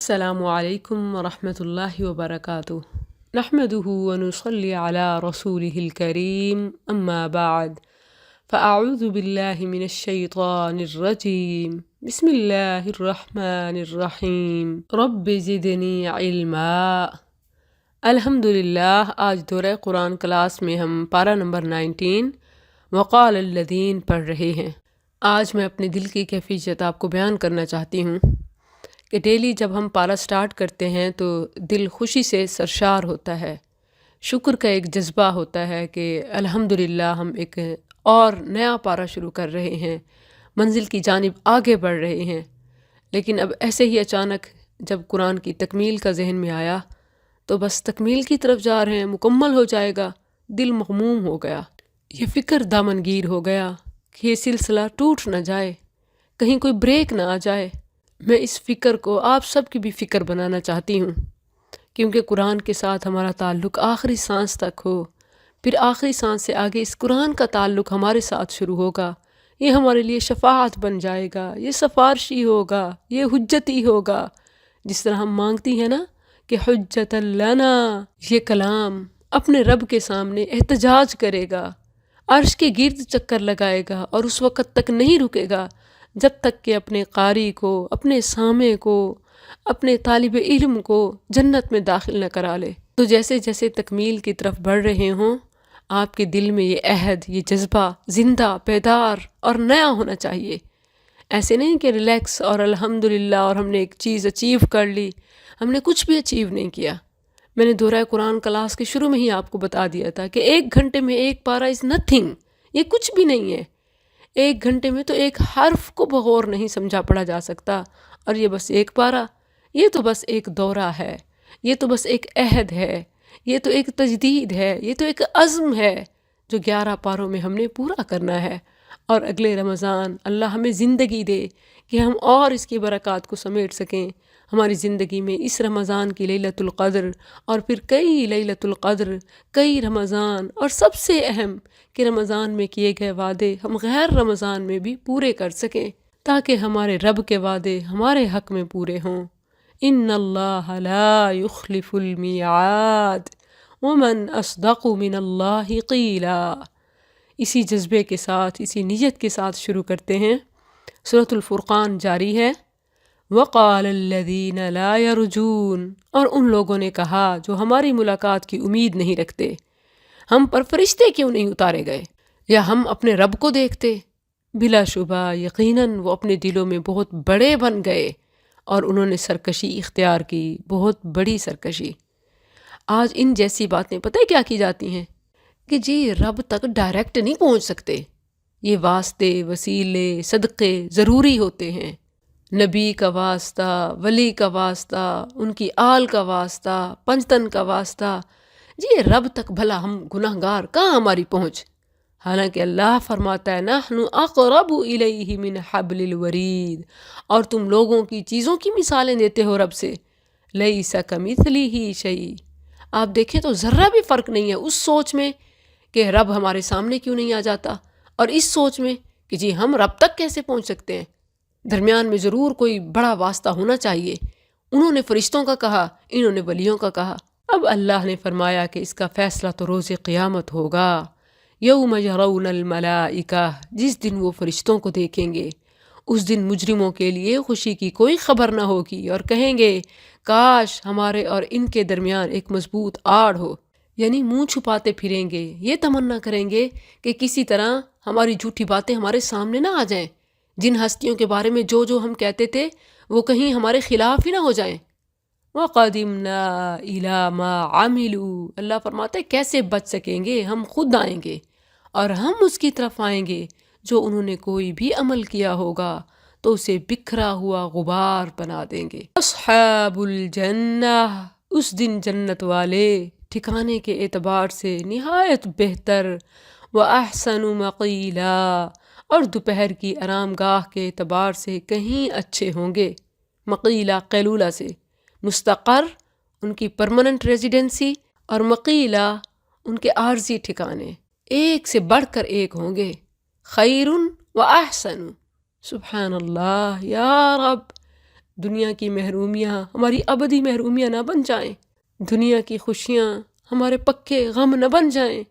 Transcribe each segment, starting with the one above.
السلام علیکم ورحمۃ اللہ وبرکاتہ نحمده ونصلي على رسوله الكريم اما بعد فاعوذ باللہ من الشیطان الرجیم بسم اللہ الرحمن الرحیم رب زدنی علما۔ الحمدللہ، آج دورہ قرآن کلاس میں ہم پارہ نمبر 19 وقال الذین پڑھ رہے ہیں۔ آج میں اپنے دل کی کیفیت آپ کو بیان کرنا چاہتی ہوں کہ ڈیلی جب ہم پارہ سٹارٹ کرتے ہیں تو دل خوشی سے سرشار ہوتا ہے، شکر کا ایک جذبہ ہوتا ہے کہ الحمدللہ ہم ایک اور نیا پارہ شروع کر رہے ہیں، منزل کی جانب آگے بڑھ رہے ہیں۔ لیکن اب ایسے ہی اچانک جب قرآن کی تکمیل کا ذہن میں آیا تو بس تکمیل کی طرف جا رہے ہیں، مکمل ہو جائے گا، دل مغموم ہو گیا، یہ فکر دامنگیر ہو گیا کہ یہ سلسلہ ٹوٹ نہ جائے، کہیں کوئی بریک نہ آ جائے۔ میں اس فکر کو آپ سب کی بھی فکر بنانا چاہتی ہوں، کیونکہ قرآن کے ساتھ ہمارا تعلق آخری سانس تک ہو، پھر آخری سانس سے آگے اس قرآن کا تعلق ہمارے ساتھ شروع ہوگا، یہ ہمارے لیے شفاعت بن جائے گا، یہ سفارشی ہوگا، یہ حجتی ہوگا، جس طرح ہم مانگتی ہیں نا کہ حجت لنا، یہ کلام اپنے رب کے سامنے احتجاج کرے گا، عرش کے گرد چکر لگائے گا اور اس وقت تک نہیں رکے گا جب تک کہ اپنے قاری کو، اپنے سامع کو، اپنے طالب علم کو جنت میں داخل نہ کرا لے۔ تو جیسے جیسے تکمیل کی طرف بڑھ رہے ہوں، آپ کے دل میں یہ عہد، یہ جذبہ زندہ، بیدار اور نیا ہونا چاہیے۔ ایسے نہیں کہ ریلیکس اور الحمدللہ اور ہم نے ایک چیز اچیو کر لی، ہم نے کچھ بھی اچیو نہیں کیا۔ میں نے دورہ قرآن کلاس کے شروع میں ہی آپ کو بتا دیا تھا کہ 1 گھنٹے میں ایک پارہ از نتھنگ، یہ کچھ بھی نہیں ہے۔ 1 گھنٹے میں تو ایک حرف کو بغور نہیں سمجھا پڑھا جا سکتا، اور یہ بس ایک پارہ، یہ تو بس ایک دورہ ہے، یہ تو بس ایک عہد ہے، یہ تو ایک تجدید ہے، یہ تو ایک عزم ہے جو 11 پاروں میں ہم نے پورا کرنا ہے۔ اور اگلے رمضان اللہ ہمیں زندگی دے کہ ہم اور اس کی برکات کو سمیٹ سکیں، ہماری زندگی میں اس رمضان کی لیلۃ القدر اور پھر کئی لیلۃ القدر، کئی رمضان، اور سب سے اہم کہ رمضان میں کیے گئے وعدے ہم غیر رمضان میں بھی پورے کر سکیں، تاکہ ہمارے رب کے وعدے ہمارے حق میں پورے ہوں۔ ان اللہ لا یخلف المیعاد ومن اصدق من اللہ قیلا۔ اسی جذبے کے ساتھ، اسی نیت کے ساتھ شروع کرتے ہیں۔ سورۃ الفرقان جاری ہے۔ وقال الذین لا یرجون، اور ان لوگوں نے کہا جو ہماری ملاقات کی امید نہیں رکھتے، ہم پر فرشتے کیوں نہیں اتارے گئے، یا ہم اپنے رب کو دیکھتے؟ بلا شبہ یقیناً وہ اپنے دلوں میں بہت بڑے بن گئے اور انہوں نے سرکشی اختیار کی، بہت بڑی سرکشی۔ آج ان جیسی باتیں پتہ ہے کیا کی جاتی ہیں کہ جی رب تک ڈائریکٹ نہیں پہنچ سکتے، یہ واسطے، وسیلے، صدقے ضروری ہوتے ہیں، نبی کا واسطہ، ولی کا واسطہ، ان کی آل کا واسطہ، پنجتن کا واسطہ، جی رب تک بھلا ہم گناہ گار کہاں ہماری پہنچ؟ حالانکہ اللہ فرماتا ہے نحن اقرب الیہ من حبل الورید، اور تم لوگوں کی چیزوں کی مثالیں دیتے ہو رب سے، لیس کمثلہ شیء۔ آپ دیکھیں تو ذرہ بھی فرق نہیں ہے اس سوچ میں کہ رب ہمارے سامنے کیوں نہیں آ جاتا، اور اس سوچ میں کہ جی ہم رب تک کیسے پہنچ سکتے ہیں۔ درمیان میں ضرور کوئی بڑا واسطہ ہونا چاہیے۔ انہوں نے فرشتوں کا کہا، انہوں نے ولیوں کا کہا۔ اب اللہ نے فرمایا کہ اس کا فیصلہ تو روز قیامت ہوگا، یوم یرون الملائکہ، جس دن وہ فرشتوں کو دیکھیں گے۔ اس دن مجرموں کے لیے خوشی کی کوئی خبر نہ ہوگی اور کہیں گے کاش ہمارے اور ان کے درمیان ایک مضبوط آڑ ہو، یعنی منہ چھپاتے پھریں گے، یہ تمنا کریں گے کہ کسی طرح ہماری جھوٹی باتیں ہمارے سامنے نہ آ جائیں، جن ہستیوں کے بارے میں جو ہم کہتے تھے وہ کہیں ہمارے خلاف ہی نہ ہو جائیں۔ وَقَدِمْنَا إِلَى مَا عَمِلُوا، اللہ فرماتے کیسے بچ سکیں گے؟ ہم خود آئیں گے اور ہم اس کی طرف آئیں گے جو انہوں نے کوئی بھی عمل کیا ہوگا تو اسے بکھرا ہوا غبار بنا دیں گے۔ اصحاب الجنہ، اس دن جنت والے ٹھکانے کے اعتبار سے نہایت بہتر، وَأَحْسَنُ مَقِيلًا، اور دوپہر کی آرام گاہ کے اعتبار سے کہیں اچھے ہوں گے۔ مقیلہ قیلولہ سے، مستقر ان کی پرماننٹ ریزیڈنسی، اور مقیلہ ان کے عارضی ٹھکانے، ایک سے بڑھ کر ایک ہوں گے۔ خیر و احسن، سبحان اللہ، یا رب دنیا کی محرومیاں ہماری ابدی محرومیاں نہ بن جائیں، دنیا کی خوشیاں ہمارے پکے غم نہ بن جائیں۔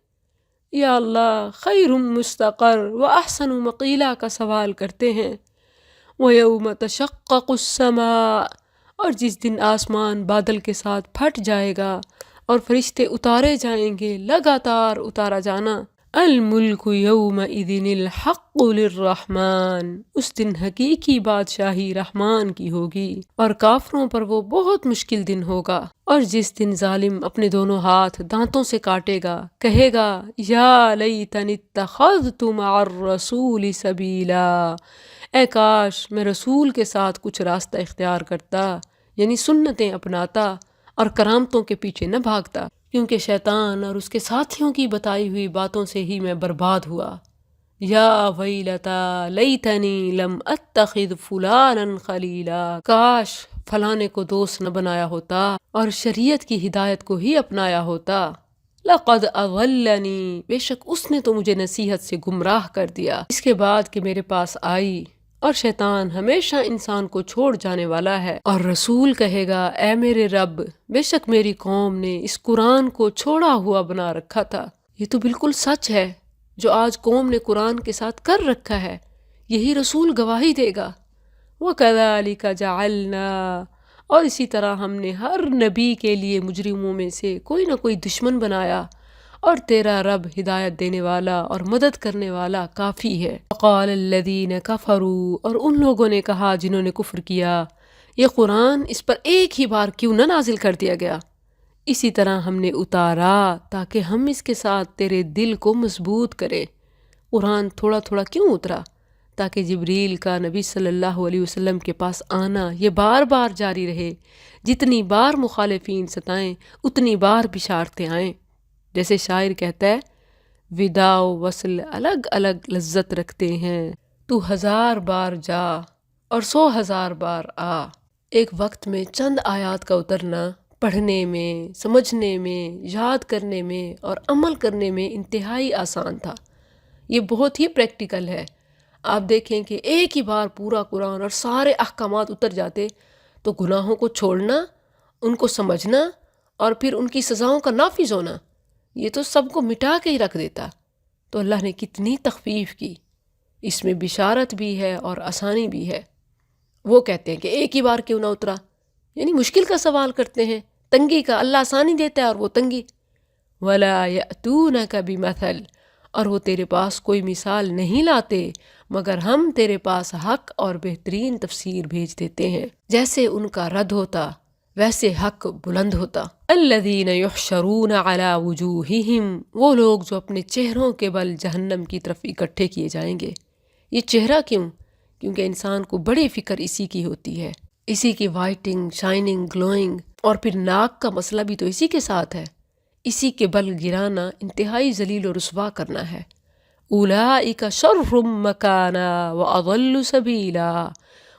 یا اللہ، خیر مستقر و احسن مقیلہ کا سوال کرتے ہیں۔ وَيَوْمَ تَشَقَّقُ السَّمَاءُ، اور جس دن آسمان بادل کے ساتھ پھٹ جائے گا اور فرشتے اتارے جائیں گے، لگاتار اتارا جانا۔ الملک یومئذ الحق للرحمن، اس دن حقیقی بادشاہی رحمان کی ہوگی، اور کافروں پر وہ بہت مشکل دن ہوگا۔ اور جس دن ظالم اپنے دونوں ہاتھ دانتوں سے کاٹے گا، کہے گا یا لیتنی اتخذت مع الرسول سبیلا، اے کاش میں رسول کے ساتھ کچھ راستہ اختیار کرتا، یعنی سنتیں اپناتا اور کرامتوں کے پیچھے نہ بھاگتا، کیونکہ شیطان اور اس کے ساتھیوں کی بتائی ہوئی باتوں سے ہی میں برباد ہوا۔ یا ویلتا لیتنی لم اتخذ فلانا خلیلا، کاش فلانے کو دوست نہ بنایا ہوتا اور شریعت کی ہدایت کو ہی اپنایا ہوتا۔ لقد اضلنی، بے شک اس نے تو مجھے نصیحت سے گمراہ کر دیا اس کے بعد کہ میرے پاس آئی۔ اور شیطان ہمیشہ انسان کو چھوڑ جانے والا ہے۔ اور رسول کہے گا اے میرے رب، بے شک میری قوم نے اس قرآن کو چھوڑا ہوا بنا رکھا تھا۔ یہ تو بالکل سچ ہے جو آج قوم نے قرآن کے ساتھ کر رکھا ہے، یہی رسول گواہی دے گا۔ وَكَذَلِكَ جَعَلْنَا، اور اسی طرح ہم نے ہر نبی کے لیے مجرموں میں سے کوئی نہ کوئی دشمن بنایا، اور تیرا رب ہدایت دینے والا اور مدد کرنے والا کافی ہے۔ وقال الذین کفروا، اور ان لوگوں نے کہا جنہوں نے کفر کیا، یہ قرآن اس پر ایک ہی بار کیوں نہ نازل کر دیا گیا؟ اسی طرح ہم نے اتارا تاکہ ہم اس کے ساتھ تیرے دل کو مضبوط کریں۔ قرآن تھوڑا تھوڑا کیوں اترا؟ تاکہ جبریل کا نبی صلی اللہ علیہ وسلم کے پاس آنا یہ بار بار جاری رہے، جتنی بار مخالفین ستائیں اتنی بار بشارتیں آئیں۔ جیسے شاعر کہتا ہے، وداع و وصل الگ الگ لذت رکھتے ہیں، تو 1000 بار جا اور 100,000 بار آ۔ ایک وقت میں چند آیات کا اترنا پڑھنے میں، سمجھنے میں، یاد کرنے میں اور عمل کرنے میں انتہائی آسان تھا۔ یہ بہت ہی پریکٹیکل ہے۔ آپ دیکھیں کہ ایک ہی بار پورا قرآن اور سارے احکامات اتر جاتے تو گناہوں کو چھوڑنا، ان کو سمجھنا اور پھر ان کی سزاؤں کا نافذ ہونا، یہ تو سب کو مٹا کے ہی رکھ دیتا۔ تو اللہ نے کتنی تخفیف کی، اس میں بشارت بھی ہے اور آسانی بھی ہے۔ وہ کہتے ہیں کہ ایک ہی بار کیوں نہ اترا، یعنی مشکل کا سوال کرتے ہیں، تنگی کا۔ اللہ آسانی دیتا ہے اور وہ تنگی۔ وَلَا يَأْتُونَكَ بِمَثَلٍ، اور وہ تیرے پاس کوئی مثال نہیں لاتے مگر ہم تیرے پاس حق اور بہترین تفسیر بھیج دیتے ہیں۔ جیسے ان کا رد ہوتا ویسے حق بلند ہوتا۔ الذین یحشرون علی وجوہہم، وہ لوگ جو اپنے چہروں کے بل جہنم کی طرف اکٹھے کیے جائیں گے۔ یہ چہرہ کیوں؟ کیونکہ انسان کو بڑی فکر اسی کی ہوتی ہے، اسی کی وائٹنگ، شائننگ، گلوئنگ، اور پھر ناک کا مسئلہ بھی تو اسی کے ساتھ ہے۔ اسی کے بل گرانا انتہائی ذلیل و رسوا کرنا ہے۔ اولئک شر مکانا واضل سبیلا،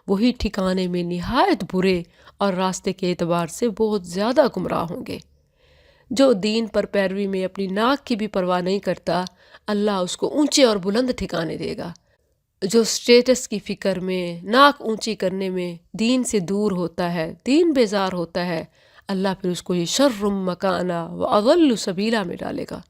وہی ٹھکانے میں نہایت برے اور راستے کے اعتبار سے بہت زیادہ گمراہ ہوں گے۔ جو دین پر پیروی میں اپنی ناک کی بھی پرواہ نہیں کرتا، اللہ اس کو اونچے اور بلند ٹھکانے دے گا۔ جو سٹیٹس کی فکر میں، ناک اونچی کرنے میں دین سے دور ہوتا ہے، دین بیزار ہوتا ہے، اللہ پھر اس کو یہ شر مکانا واضل سبیلا میں ڈالے گا۔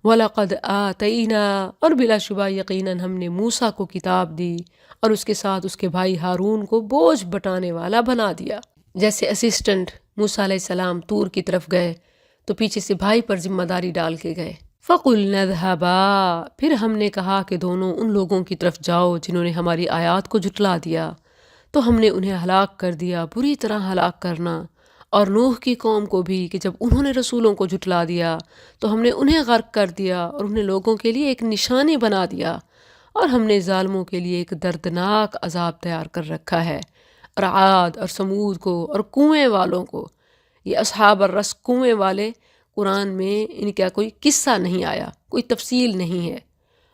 وَلَقَدْ آتَيْنَا، اور بلا شبہ یقیناً ہم نے موسیٰ کو کتاب دی اور اس کے ساتھ اس کے بھائی ہارون کو بوجھ بٹانے والا بنا دیا۔ جیسے اسسٹنٹ موسیٰ علیہ السلام طور کی طرف گئے تو پیچھے سے بھائی پر ذمہ داری ڈال کے گئے۔ فَقُلْنَا اذْهَبَا، پھر ہم نے کہا کہ دونوں ان لوگوں کی طرف جاؤ جنہوں نے ہماری آیات کو جھٹلا دیا، تو ہم نے انہیں ہلاک کر دیا، بری طرح ہلاک کرنا۔ اور نوح کی قوم کو بھی کہ جب انہوں نے رسولوں کو جھٹلا دیا تو ہم نے انہیں غرق کر دیا اور انہیں لوگوں کے لیے ایک نشانی بنا دیا، اور ہم نے ظالموں کے لیے ایک دردناک عذاب تیار کر رکھا ہے۔ اور عاد اور سمود کو اور کنویں والوں کو، یہ اصحاب الرس کنویں والے، قرآن میں ان کا کوئی قصہ نہیں آیا، کوئی تفصیل نہیں ہے۔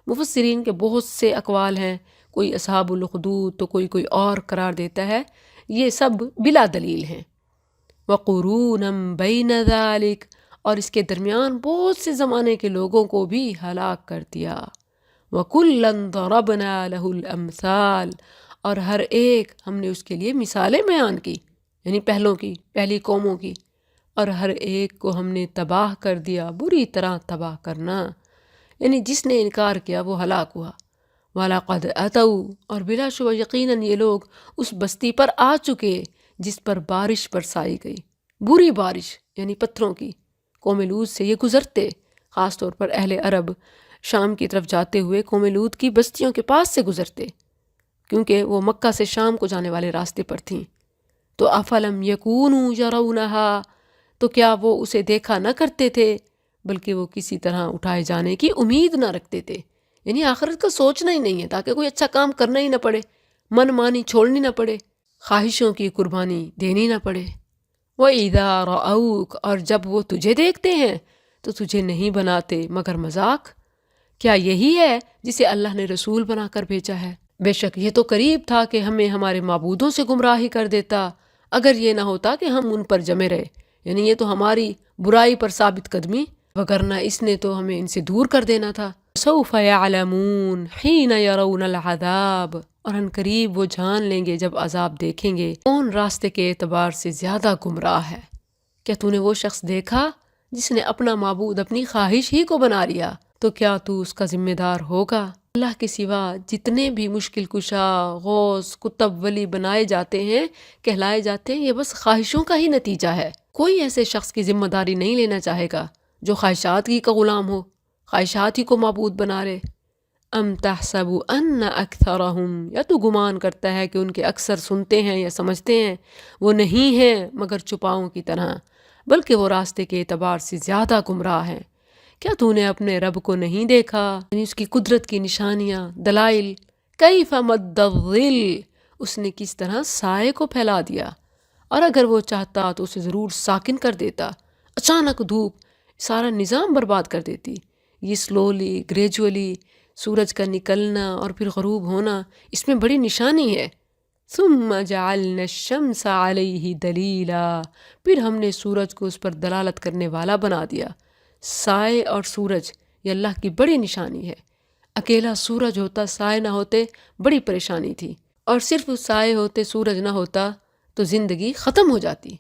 مفسرین کے بہت سے اقوال ہیں، کوئی اصحاب الاخدود تو کوئی اور قرار دیتا ہے، یہ سب بلا دلیل ہیں۔ وَقُرُونًا بَيْنَ ذَلِكَ، اور اس کے درمیان بہت سے زمانے کے لوگوں کو بھی ہلاک کر دیا۔ وَكُلًّا ضَرَبْنَا لَهُ الْأَمْثَالَ، اور ہر ایک ہم نے اس کے لیے مثالیں بیان کی، یعنی پہلی قوموں کی، اور ہر ایک کو ہم نے تباہ کر دیا، بری طرح تباہ کرنا، یعنی جس نے انکار کیا وہ ہلاک ہوا۔ وَلَقَدْ أَتَوْا، اور بلا شبہ یقیناً یہ لوگ اس بستی پر آ چکے جس پر بارش برسائی گئی، بری بارش یعنی پتھروں کی۔ قوم لوط سے یہ گزرتے، خاص طور پر اہل عرب شام کی طرف جاتے ہوئے قوم لوط کی بستیوں کے پاس سے گزرتے، کیونکہ وہ مکہ سے شام کو جانے والے راستے پر تھیں۔ تو افلم یکونوا یرونہا، تو کیا وہ اسے دیکھا نہ کرتے تھے، بلکہ وہ کسی طرح اٹھائے جانے کی امید نہ رکھتے تھے، یعنی آخرت کا سوچنا ہی نہیں ہے تاکہ کوئی اچھا کام کرنا ہی نہ پڑے، من مانی چھوڑنی نہ پڑے، خواہشوں کی قربانی دینی نہ پڑے۔ وَإِذَا رَأَوْكَ، اور جب وہ تجھے دیکھتے ہیں تو تجھے نہیں بناتے مگر مذاق۔ کیا یہی ہے جسے اللہ نے رسول بنا کر بھیجا ہے؟ بے شک یہ تو قریب تھا کہ ہمیں ہمارے معبودوں سے گمراہی کر دیتا، اگر یہ نہ ہوتا کہ ہم ان پر جمے رہے، یعنی یہ تو ہماری برائی پر ثابت قدمی، وگرنہ اس نے تو ہمیں ان سے دور کر دینا تھا۔ سوف یعلمون حین یرون العذاب، اور ان قریب وہ جان لیں گے جب عذاب دیکھیں گے کون راستے کے اعتبار سے زیادہ گمراہ ہے۔ کیا تو نے وہ شخص دیکھا جس نے اپنا معبود اپنی خواہش ہی کو بنا لیا؟ تو کیا تو اس کا ذمہ دار ہوگا؟ اللہ کے سوا جتنے بھی مشکل کشا، غوث، کتب، ولی بنائے جاتے ہیں، کہلائے جاتے ہیں، یہ بس خواہشوں کا ہی نتیجہ ہے۔ کوئی ایسے شخص کی ذمہ داری نہیں لینا چاہے گا جو خواہشات ہی کا غلام ہو، خواہشات ہی کو معبود بنا رہے۔ ام تحسب ان اکثرہم، یا تو گمان کرتا ہے کہ ان کے اکثر سنتے ہیں یا سمجھتے ہیں، وہ نہیں ہیں مگر چھپاؤں کی طرح، بلکہ وہ راستے کے اعتبار سے زیادہ گمراہ ہیں۔ کیا تو نے اپنے رب کو نہیں دیکھا، یعنی اس کی قدرت کی نشانیاں، دلائل؟ کیف مد الظل، اس نے کس طرح سائے کو پھیلا دیا، اور اگر وہ چاہتا تو اسے ضرور ساکن کر دیتا، اچانک دھوپ سارا نظام برباد کر دیتی۔ یہ سلولی، گریجولی سورج کا نکلنا اور پھر غروب ہونا، اس میں بڑی نشانی ہے۔ ثم جعلنا الشمس علیہ دلیلا، پھر ہم نے سورج کو اس پر دلالت کرنے والا بنا دیا۔ سائے اور سورج یہ اللہ کی بڑی نشانی ہے۔ اکیلا سورج ہوتا، سائے نہ ہوتے، بڑی پریشانی تھی، اور صرف سائے ہوتے، سورج نہ ہوتا تو زندگی ختم ہو جاتی۔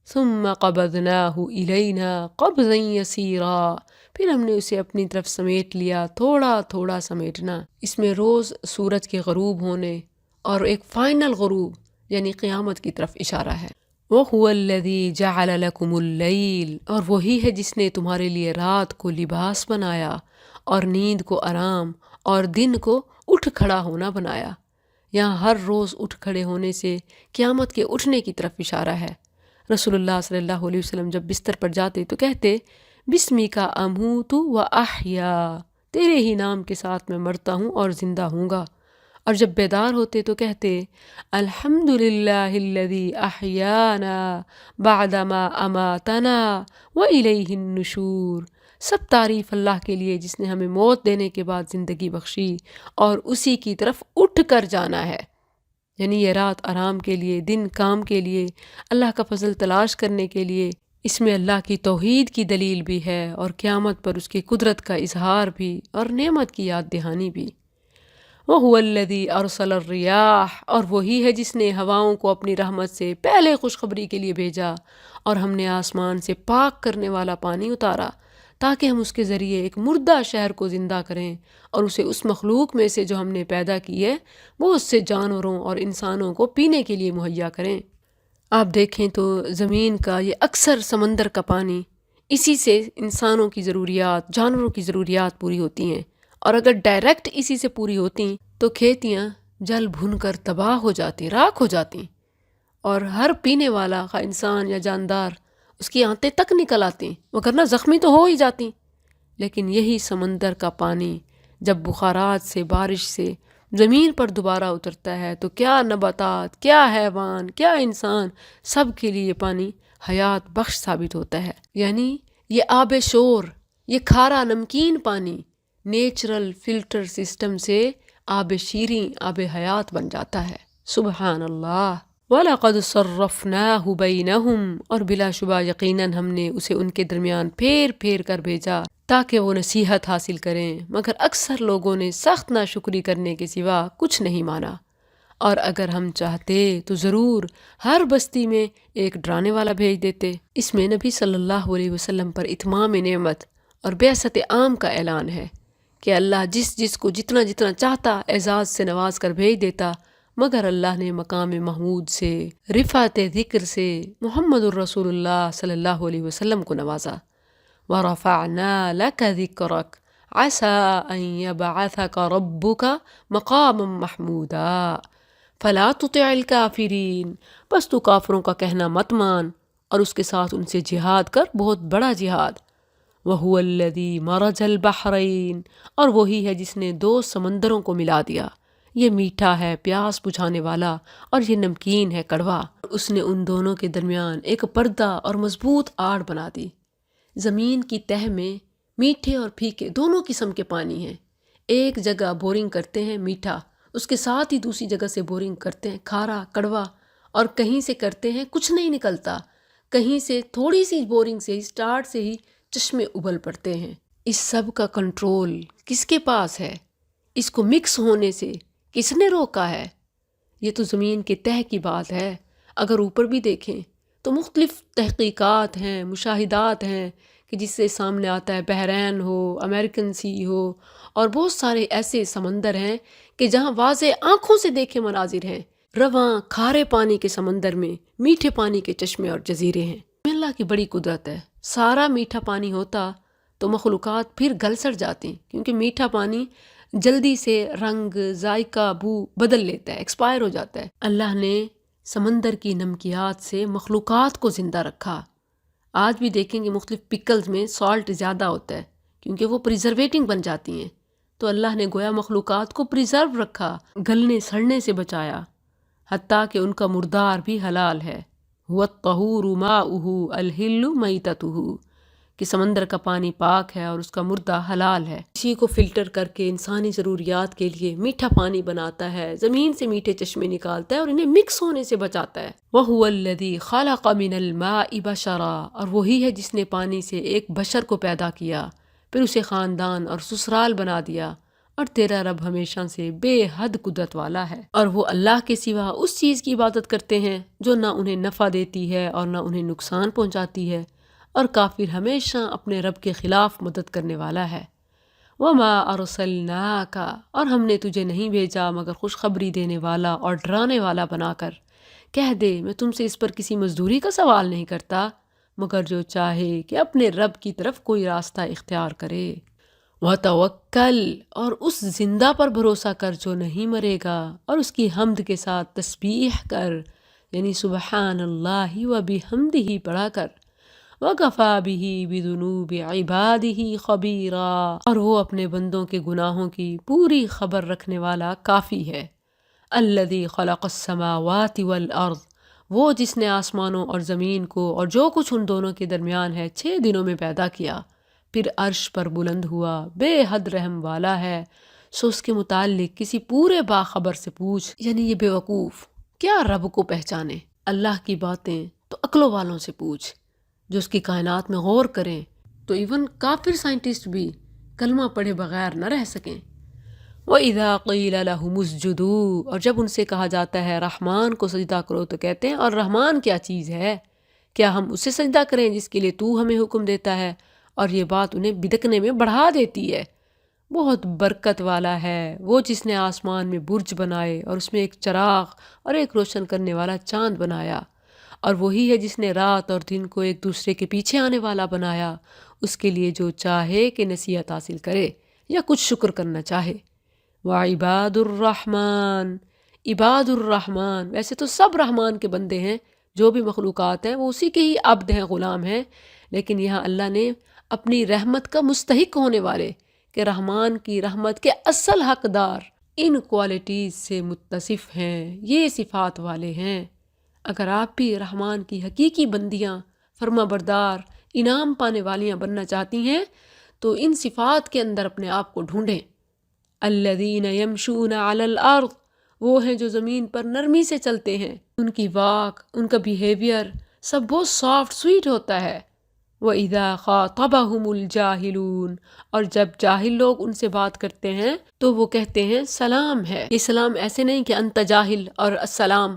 ثم قبضناہ الینا قبضا یسیرا، پھر ہم نے اسے اپنی طرف سمیٹ لیا، تھوڑا تھوڑا سمیٹنا۔ اس میں روز سورج کے غروب ہونے اور ایک فائنل غروب یعنی قیامت کی طرف اشارہ ہے۔ وَهُوَ الَّذِي جَعَلَ لَكُمُ اللَّيْلَ، اور وہی ہے جس نے تمہارے لیے رات کو لباس بنایا، اور نیند کو آرام، اور دن کو اٹھ کھڑا ہونا بنایا۔ یہاں ہر روز اٹھ کھڑے ہونے سے قیامت کے اٹھنے کی طرف اشارہ ہے۔ رسول اللہ صلی اللہ علیہ وسلم جب بستر پر جاتے تو کہتے بسمک اموت و احیا، تیرے ہی نام کے ساتھ میں مرتا ہوں اور زندہ ہوں گا، اور جب بیدار ہوتے تو کہتے الحمدللہ الذی احیانا بعدما اماتنا والیہ النشور، سب تعریف اللہ کے لیے جس نے ہمیں موت دینے کے بعد زندگی بخشی اور اسی کی طرف اٹھ کر جانا ہے۔ یعنی یہ رات آرام کے لیے، دن کام کے لیے، اللہ کا فضل تلاش کرنے کے لیے۔ اس میں اللہ کی توحید کی دلیل بھی ہے، اور قیامت پر اس کی قدرت کا اظہار بھی، اور نعمت کی یاد دہانی بھی۔ وَهُوَ الَّذِي أَرْسَلَ الرِّيَاحَ، اور وہی ہے جس نے ہواؤں کو اپنی رحمت سے پہلے خوشخبری کے لیے بھیجا، اور ہم نے آسمان سے پاک کرنے والا پانی اتارا تاکہ ہم اس کے ذریعے ایک مردہ شہر کو زندہ کریں، اور اسے اس مخلوق میں سے جو ہم نے پیدا کی ہے وہ اس سے جانوروں اور انسانوں کو پینے کے لیے مہیا کریں۔ آپ دیکھیں تو زمین کا یہ اکثر سمندر کا پانی، اسی سے انسانوں کی ضروریات، جانوروں کی ضروریات پوری ہوتی ہیں، اور اگر ڈائریکٹ اسی سے پوری ہوتی تو کھیتیاں جل بھن کر تباہ ہو جاتی، راکھ ہو جاتی، اور ہر پینے والا خواہ انسان یا جاندار اس کی آنتیں تک نکل آتی، وگرنہ زخمی تو ہو ہی جاتی۔ لیکن یہی سمندر کا پانی جب بخارات سے، بارش سے زمین پر دوبارہ اترتا ہے تو کیا نباتات، کیا حیوان، کیا انسان، سب کے لیے پانی حیات بخش ثابت ہوتا ہے۔ یعنی یہ آب شور، یہ کھارا نمکین پانی نیچرل فلٹر سسٹم سے آب شیریں، آب حیات بن جاتا ہے۔ سبحان اللہ۔ وَلَقَدْ صَرَّفْنَاهُ بَيْنَهُمْ، اور بلا شبہ یقیناً ہم نے اسے ان کے درمیان پھیر پھیر کر بھیجا تاکہ وہ نصیحت حاصل کریں، مگر اکثر لوگوں نے سخت ناشکری کرنے کے سوا کچھ نہیں مانا۔ اور اگر ہم چاہتے تو ضرور ہر بستی میں ایک ڈرانے والا بھیج دیتے۔ اس میں نبی صلی اللہ علیہ وسلم پر اتمام نعمت اور بعثت عام کا اعلان ہے کہ اللہ جس جس کو جتنا جتنا چاہتا اعزاز سے نواز کر بھیج دیتا، مگر اللہ نے مقام محمود سے، رفعت ذکر سے محمد الرسول اللہ صلی اللہ علیہ وسلم کو نوازا۔ وَرَفَعْنَا لَكَ ذِكْرَكَ عَسَىٰ أَن يَبْعَثَكَ رَبُّكَ مَقَامًا مَحْمُودًا فَلَا تُطِعِ الْكَافِرِينَ، بس تو کافروں کا کہنا مت مان اور اس کے ساتھ ان سے جہاد کر، بہت بڑا جہاد۔ وَهُوَ الَّذِي مَرَجَ الْبَحْرَيْنِ، اور وہی ہے جس نے دو سمندروں کو ملا دیا، یہ میٹھا ہے پیاس بجھانے والا اور یہ نمکین ہے کڑوا۔ اس نے ان دونوں کے درمیان ایک پردہ اور مضبوط آڑ بنا دی۔ زمین کی تہہ میں میٹھے اور پھیکے دونوں قسم کے پانی ہیں۔ ایک جگہ بورنگ کرتے ہیں میٹھا، اس کے ساتھ ہی دوسری جگہ سے بورنگ کرتے ہیں کھارا کڑوا، اور کہیں سے کرتے ہیں کچھ نہیں نکلتا، کہیں سے تھوڑی سی بورنگ سے ہی سٹارٹ سے ہی چشمے ابل پڑتے ہیں۔ اس سب کا کنٹرول کس کے پاس ہے؟ اس کو مکس ہونے سے کس نے روکا ہے؟ یہ تو زمین کے تہہ کی بات ہے۔ اگر اوپر بھی دیکھیں تو مختلف تحقیقات ہیں، مشاہدات ہیں کہ جس سے سامنے آتا ہے بحرین ہو، امریکن سی ہو، اور بہت سارے ایسے سمندر ہیں کہ جہاں واضح آنکھوں سے دیکھے مناظر ہیں۔ رواں کھارے پانی کے سمندر میں میٹھے پانی کے چشمے اور جزیرے ہیں۔ اللہ کی بڑی قدرت ہے۔ سارا میٹھا پانی ہوتا تو مخلوقات پھر گل سڑ جاتی، کیونکہ میٹھا پانی جلدی سے رنگ، ذائقہ، بو بدل لیتا ہے، ایکسپائر ہو جاتا ہے۔ اللہ نے سمندر کی نمکیات سے مخلوقات کو زندہ رکھا۔ آج بھی دیکھیں گے مختلف پکلز میں سالٹ زیادہ ہوتا ہے کیونکہ وہ پریزرویٹنگ بن جاتی ہیں، تو اللہ نے گویا مخلوقات کو پریزرو رکھا، گلنے سڑنے سے بچایا، حتیٰ کہ ان کا مردار بھی حلال ہے۔ هُوَ الطَّهُورُ مَاؤُهُ الْحِلُّ مَيْتَتُهُ، کہ سمندر کا پانی پاک ہے اور اس کا مردہ حلال ہے۔ اسی کو فلٹر کر کے انسانی ضروریات کے لیے میٹھا پانی بناتا ہے، زمین سے میٹھے چشمے نکالتا ہے اور انہیں مکس ہونے سے بچاتا ہے۔ وَهُوَ الَّذِي خَلَقَ مِنَ الْمَاءِ بَشَرًا، اور وہی ہے جس نے پانی سے ایک بشر کو پیدا کیا، پھر اسے خاندان اور سسرال بنا دیا، اور تیرا رب ہمیشہ سے بے حد قدرت والا ہے۔ اور وہ اللہ کے سوا اس چیز کی عبادت کرتے ہیں جو نہ انہیں نفع دیتی ہے اور نہ انہیں نقصان پہنچاتی ہے، اور کافر ہمیشہ اپنے رب کے خلاف مدد کرنے والا ہے۔ وَمَا أَرْسَلْنَاكَ، اور ہم نے تجھے نہیں بھیجا مگر خوشخبری دینے والا اور ڈرانے والا بنا کر۔ کہہ دے میں تم سے اس پر کسی مزدوری کا سوال نہیں کرتا، مگر جو چاہے کہ اپنے رب کی طرف کوئی راستہ اختیار کرے۔ وَتَوَكَّلْ، اور اس زندہ پر بھروسہ کر جو نہیں مرے گا، اور اس کی حمد کے ساتھ تسبیح کر، یعنی سبحان اللہ وبحمدہ پڑھا کر۔ وَكَفَىٰ بِهِ بِذُنُوبِ عِبَادِهِ خَبِيرًا، اور وہ اپنے بندوں کے گناہوں کی پوری خبر رکھنے والا کافی ہے۔ الَّذِي خَلَقَ السَّمَاوَاتِ وَالْأَرْضَ، وہ جس نے آسمانوں اور زمین کو اور جو کچھ ان دونوں کے درمیان ہے 6 دنوں میں پیدا کیا، پھر عرش پر بلند ہوا، بے حد رحم والا ہے، سو اس کے متعلق کسی پورے باخبر سے پوچھ، یعنی یہ بے وقوف کیا رب کو پہچانے؟ اللہ کی باتیں تو عقلوں والوں سے پوچھ جو اس کی کائنات میں غور کریں، تو ایون کافر سائنٹسٹ بھی کلمہ پڑھے بغیر نہ رہ سکیں۔ وَإِذَا قِيلَ لَهُمُ اسْجُدُوا، اور جب ان سے کہا جاتا ہے رحمان کو سجدہ کرو تو کہتے ہیں اور رحمان کیا چیز ہے؟ کیا ہم اسے سجدہ کریں جس کے لیے تو ہمیں حکم دیتا ہے؟ اور یہ بات انہیں بدکنے میں بڑھا دیتی ہے۔ بہت برکت والا ہے وہ جس نے آسمان میں برج بنائے اور اس میں ایک چراغ اور ایک روشن کرنے والا چاند بنایا، اور وہی ہے جس نے رات اور دن کو ایک دوسرے کے پیچھے آنے والا بنایا، اس کے لیے جو چاہے کہ نصیحت حاصل کرے یا کچھ شکر کرنا چاہے۔ وعباد الرحمن، عباد الرحمن، ویسے تو سب رحمان کے بندے ہیں، جو بھی مخلوقات ہیں وہ اسی کے ہی عبد ہیں، غلام ہیں، لیکن یہاں اللہ نے اپنی رحمت کا مستحق ہونے والے کہ رحمان کی رحمت کے اصل حقدار ان کوالٹیز سے متصف ہیں، یہ صفات والے ہیں۔ اگر آپ بھی رحمان کی حقیقی بندیاں، فرما بردار، انعام پانے والیاں بننا چاہتی ہیں تو ان صفات کے اندر اپنے آپ کو ڈھونڈیں۔ الذین یمشون علی الارض، وہ ہیں جو زمین پر نرمی سے چلتے ہیں، ان کی واک، ان کا بیہیویئر سب بہت سافٹ سویٹ ہوتا ہے۔ وَإِذَا خَاطَبَهُمُ الْجَاهِلُونَ، اور جب جاہل لوگ ان سے بات کرتے ہیں تو وہ کہتے ہیں سلام ہے۔ یہ سلام ایسے نہیں کہ انت جاہل اور السلام،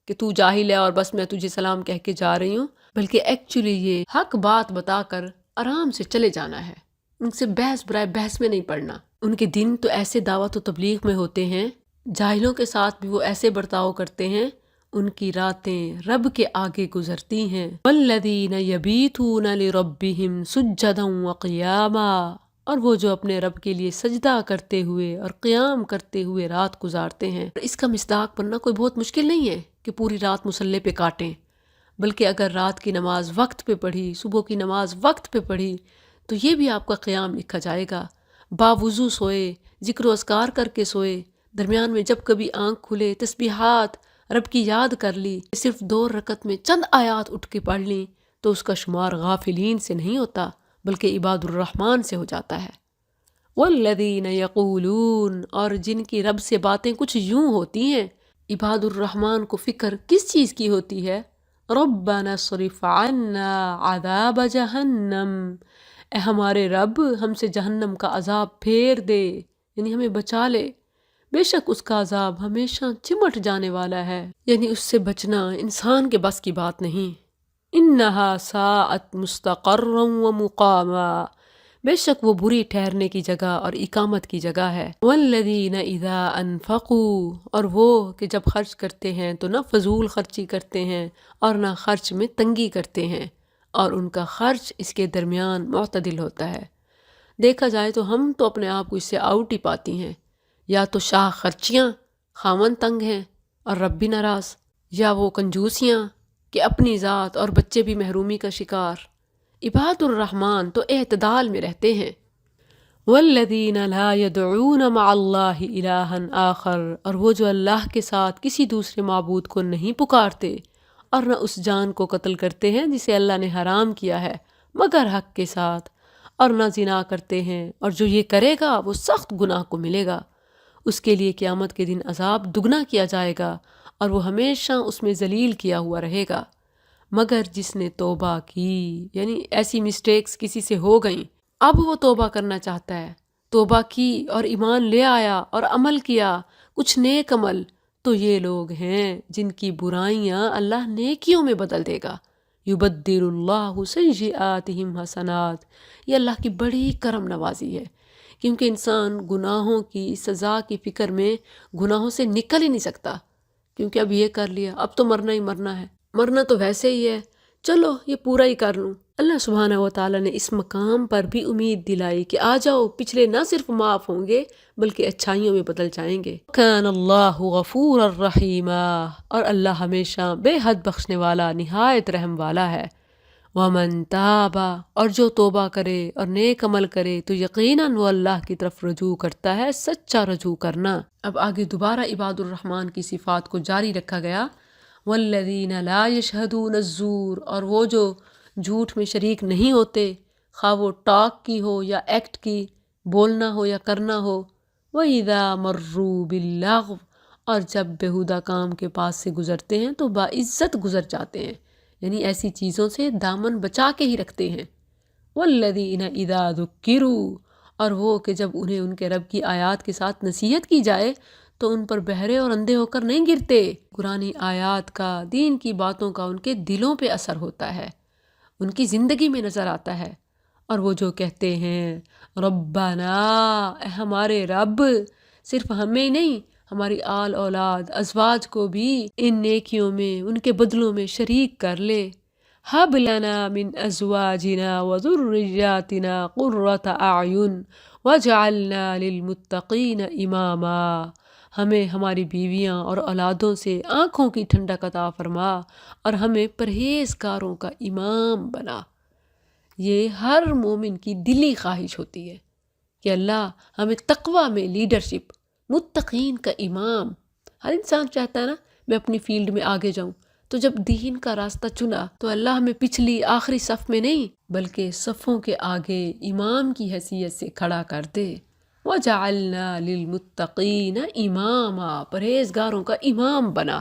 کہ تو جاہل ہے اور بس میں تجھے سلام کہہ کے جا رہی ہوں، بلکہ ایکچولی یہ حق بات بتا کر آرام سے چلے جانا ہے، ان سے بحث برائے بحث میں نہیں پڑنا۔ ان کے دن تو ایسے دعوت و تبلیغ میں ہوتے ہیں، جاہلوں کے ساتھ بھی وہ ایسے برتاؤ کرتے ہیں، ان کی راتیں رب کے آگے گزرتی ہیں۔ والذین یبیتون لربہم سجدا وقیاما، اور وہ جو اپنے رب کے لیے سجدہ کرتے ہوئے اور قیام کرتے ہوئے رات گزارتے ہیں۔ اس کا مصداق بننا کوئی بہت مشکل نہیں ہے کہ پوری رات مصلے پہ کاٹیں، بلکہ اگر رات کی نماز وقت پہ پڑھی، صبح کی نماز وقت پہ پڑھی، تو یہ بھی آپ کا قیام لکھا جائے گا۔ باوضو سوئے، ذکر و اذکار کر کے سوئے، درمیان میں جب کبھی آنکھ کھلے تسبیحات رب کی یاد کر لی، صرف 2 رکعت میں چند آیات اٹھ کے پڑھ لیں، تو اس کا شمار غافلین سے نہیں ہوتا بلکہ عباد الرحمن سے ہو جاتا ہے۔ والذین یقولون، اور جن کی رب سے باتیں کچھ یوں ہوتی ہیں، عباد الرحمن کو فکر کس چیز کی ہوتی ہے؟ ربنا اصرف عنا عذاب جہنم، اے ہمارے رب ہم سے جہنم کا عذاب پھیر دے، یعنی ہمیں بچا لے، بے شک اس کا عذاب ہمیشہ چمٹ جانے والا ہے، یعنی اس سے بچنا انسان کے بس کی بات نہیں۔ انہا ساءت مستقرا ومقاما، بے شک وہ بری ٹھہرنے کی جگہ اور اقامت کی جگہ ہے۔ والذین اذا انفقوا، اور وہ کہ جب خرچ کرتے ہیں تو نہ فضول خرچی کرتے ہیں اور نہ خرچ میں تنگی کرتے ہیں، اور ان کا خرچ اس کے درمیان معتدل ہوتا ہے۔ دیکھا جائے تو ہم تو اپنے آپ کو اس سے آؤٹ ہی پاتی ہیں، یا تو شاہ خرچیاں، خامن تنگ ہیں اور رب بھی ناراض، یا وہ کنجوسیاں کہ اپنی ذات اور بچے بھی محرومی کا شکار۔ عباد الرحمن تو اعتدال میں رہتے ہیں۔ والذین لا يدعون مع اللہ الہا آخر، اور وہ جو اللہ کے ساتھ کسی دوسرے معبود کو نہیں پکارتے اور نہ اس جان کو قتل کرتے ہیں جسے اللہ نے حرام کیا ہے مگر حق کے ساتھ، اور نہ زنا کرتے ہیں، اور جو یہ کرے گا وہ سخت گناہ کو ملے گا، اس کے لیے قیامت کے دن عذاب دگنا کیا جائے گا اور وہ ہمیشہ اس میں ذلیل کیا ہوا رہے گا۔ مگر جس نے توبہ کی، یعنی ایسی مسٹیکس کسی سے ہو گئیں، اب وہ توبہ کرنا چاہتا ہے، توبہ کی اور ایمان لے آیا اور عمل کیا کچھ نیک عمل، تو یہ لوگ ہیں جن کی برائیاں اللہ نیکیوں میں بدل دے گا۔ یبدل اللہ سیئاتہم حسنات، یہ اللہ کی بڑی کرم نوازی ہے، کیونکہ انسان گناہوں کی سزا کی فکر میں گناہوں سے نکل ہی نہیں سکتا، کیونکہ اب یہ کر لیا، اب تو مرنا ہی مرنا ہے، مرنا تو ویسے ہی ہے، چلو یہ پورا ہی کر لوں۔ اللہ سبحانہ و تعالیٰ نے اس مقام پر بھی امید دلائی کہ آ جاؤ، پچھلے نہ صرف معاف ہوں گے بلکہ اچھائیوں میں بدل جائیں گے۔ کان اللہ غفور الرحیم، اور اللہ ہمیشہ بے حد بخشنے والا نہایت رحم والا ہے۔ ومن تاب، اور جو توبہ کرے اور نیک عمل کرے تو یقیناً وہ اللہ کی طرف رجوع کرتا ہے، سچا رجوع کرنا۔ اب آگے دوبارہ عباد الرحمن کی صفات کو جاری رکھا گیا۔ والذین لا یشہدون الزور، اور وہ جو جھوٹ میں شریک نہیں ہوتے، خواہ وہ ٹاک کی ہو یا ایکٹ کی، بولنا ہو یا کرنا ہو۔ وَإِذَا مَرُّوا بِاللَّغْوِ، اور جب بیہودہ کام کے پاس سے گزرتے ہیں تو باعزت گزر جاتے ہیں، یعنی ایسی چیزوں سے دامن بچا کے ہی رکھتے ہیں۔ وَالَّذِينَ إِذَا ذُكِّرُوا، اور وہ کہ جب انہیں ان کے رب کی آیات کے ساتھ نصیحت کی جائے تو ان پر بہرے اور اندھے ہو کر نہیں گرتے، قرآنی آیات کا، دین کی باتوں کا ان کے دلوں پہ اثر ہوتا ہے، ان کی زندگی میں نظر آتا ہے۔ اور وہ جو کہتے ہیں ربنا، اے ہمارے رب، صرف ہمیں نہیں، ہماری آل اولاد ازواج کو بھی ان نیکیوں میں، ان کے بدلوں میں شریک کر لے۔ ہب لنا من ازواجنا وذریاتنا قرۃ اعین وجعلنا للمتقین اماما، ہمیں ہماری بیویاں اور اولادوں سے آنکھوں کی ٹھنڈک عطا فرما اور ہمیں پرہیزگاروں کا امام بنا۔ یہ ہر مومن کی دلی خواہش ہوتی ہے کہ اللہ ہمیں تقوی میں لیڈرشپ، متقین کا امام۔ ہر انسان چاہتا ہے نا میں اپنی فیلڈ میں آگے جاؤں، تو جب دین کا راستہ چنا تو اللہ ہمیں پچھلی آخری صف میں نہیں بلکہ صفوں کے آگے امام کی حیثیت سے کھڑا کر دے۔ وَجَعَلْنَا لِلْمُتَّقِينَ إِمَامًا، پرہیزگاروں کا امام بنا۔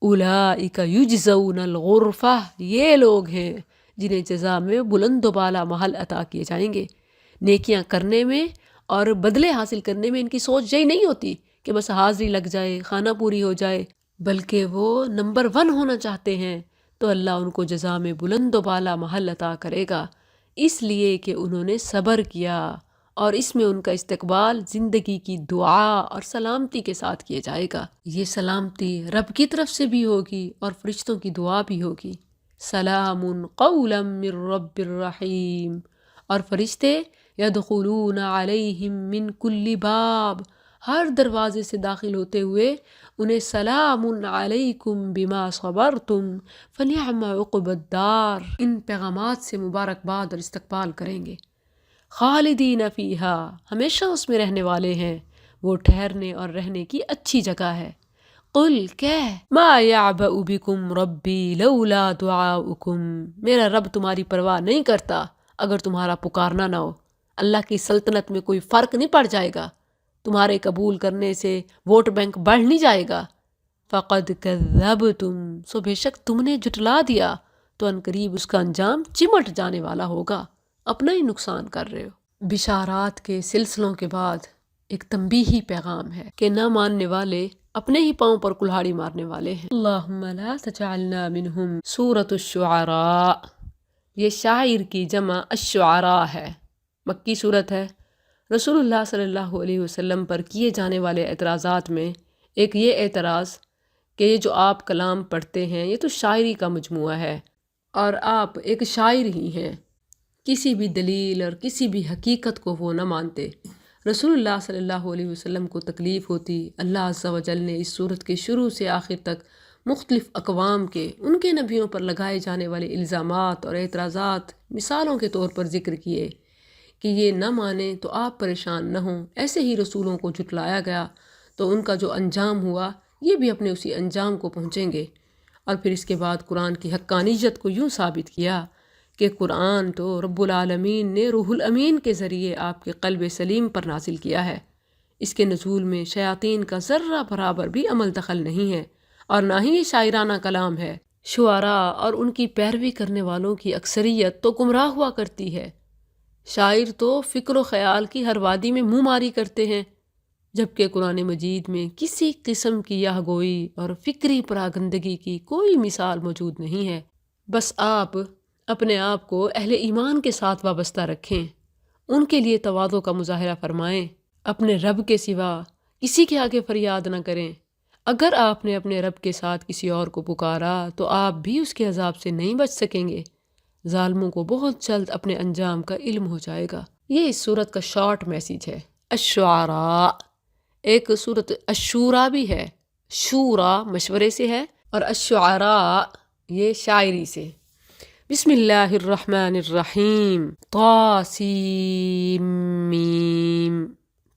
أُولَئِكَ يُجْزَوْنَ الْغُرْفَةَ، یہ لوگ ہیں جنہیں جزا میں بلند و بالا محل عطا کیے جائیں گے۔ نیکیاں کرنے میں اور بدلے حاصل کرنے میں ان کی سوچ یہی نہیں ہوتی کہ بس حاضری لگ جائے، خانہ پوری ہو جائے، بلکہ وہ نمبر 1 ہونا چاہتے ہیں، تو اللہ ان کو جزا میں بلند و بالا محل عطا کرے گا، اس لیے کہ انہوں نے صبر کیا، اور اس میں ان کا استقبال زندگی کی دعا اور سلامتی کے ساتھ کیا جائے گا۔ یہ سلامتی رب کی طرف سے بھی ہوگی اور فرشتوں کی دعا بھی ہوگی۔ سلام قولا من رب الرحیم، اور فرشتے یدخلون علیہم من کل باب، ہر دروازے سے داخل ہوتے ہوئے انہیں سلام علیکم بما صبرتم فنعم عقبی الدار، ان پیغامات سے مبارکباد اور استقبال کریں گے۔ خالدین فیہا، ہمیشہ اس میں رہنے والے ہیں، وہ ٹھہرنے اور رہنے کی اچھی جگہ ہے۔ قل کہہ، ما یعبأ بکم ربی لولا دعاؤکم، میرا رب تمہاری پرواہ نہیں کرتا اگر تمہارا پکارنا نہ ہو۔ اللہ کی سلطنت میں کوئی فرق نہیں پڑ جائے گا، تمہارے قبول کرنے سے ووٹ بینک بڑھ نہیں جائے گا۔ فقد کذبتم، سو بے شک تم نے جھٹلا دیا، تو عنقریب اس کا انجام چمٹ جانے والا ہوگا، اپنا ہی نقصان کر رہے ہو۔ بشارات کے سلسلوں کے بعد ایک تنبیہی پیغام ہے کہ نہ ماننے والے اپنے ہی پاؤں پر کلہاڑی مارنے والے ہیں۔ اللہم لا تجعلنا منہم۔ سورۃ الشعراء، یہ شاعر کی جمع الشعراء ہے، مکی صورت ہے۔ رسول اللہ صلی اللہ علیہ وسلم پر کیے جانے والے اعتراضات میں ایک یہ اعتراض کہ یہ جو آپ کلام پڑھتے ہیں یہ تو شاعری کا مجموعہ ہے، اور آپ ایک شاعر ہی ہیں، کسی بھی دلیل اور کسی بھی حقیقت کو وہ نہ مانتے۔ رسول اللہ صلی اللہ علیہ وسلم کو تکلیف ہوتی، اللہ عز و جل نے اس صورت کے شروع سے آخر تک مختلف اقوام کے ان کے نبیوں پر لگائے جانے والے الزامات اور اعتراضات مثالوں کے طور پر ذکر کیے کہ یہ نہ مانیں تو آپ پریشان نہ ہوں۔ ایسے ہی رسولوں کو جھٹلایا گیا تو ان کا جو انجام ہوا یہ بھی اپنے اسی انجام کو پہنچیں گے۔ اور پھر اس کے بعد قرآن کی حقانیت کو یوں ثابت کیا کہ قرآن تو رب العالمین نے روح الامین کے ذریعے آپ کے قلب سلیم پر نازل کیا ہے، اس کے نزول میں شیاطین کا ذرہ برابر بھی عمل دخل نہیں ہے، اور نہ ہی یہ شاعرانہ کلام ہے۔ شعراء اور ان کی پیروی کرنے والوں کی اکثریت تو گمراہ ہوا کرتی ہے، شاعر تو فکر و خیال کی ہر وادی میں منہ ماری کرتے ہیں، جبکہ قرآن مجید میں کسی قسم کی یہ گوئی اور فکری پراگندگی کی کوئی مثال موجود نہیں ہے۔ بس آپ اپنے آپ کو اہل ایمان کے ساتھ وابستہ رکھیں، ان کے لیے تواضع کا مظاہرہ فرمائیں، اپنے رب کے سوا کسی کے آگے فریاد نہ کریں۔ اگر آپ نے اپنے رب کے ساتھ کسی اور کو پکارا تو آپ بھی اس کے عذاب سے نہیں بچ سکیں گے، ظالموں کو بہت جلد اپنے انجام کا علم ہو جائے گا۔ یہ اس سورت کا شارٹ میسیج ہے۔ الشعراء، ایک سورت الشورا بھی ہے، شورا مشورے سے ہے، اور الشعراء یہ شاعری سے۔ بسم اللہ الرحمن الرحیم، طاسیم میم،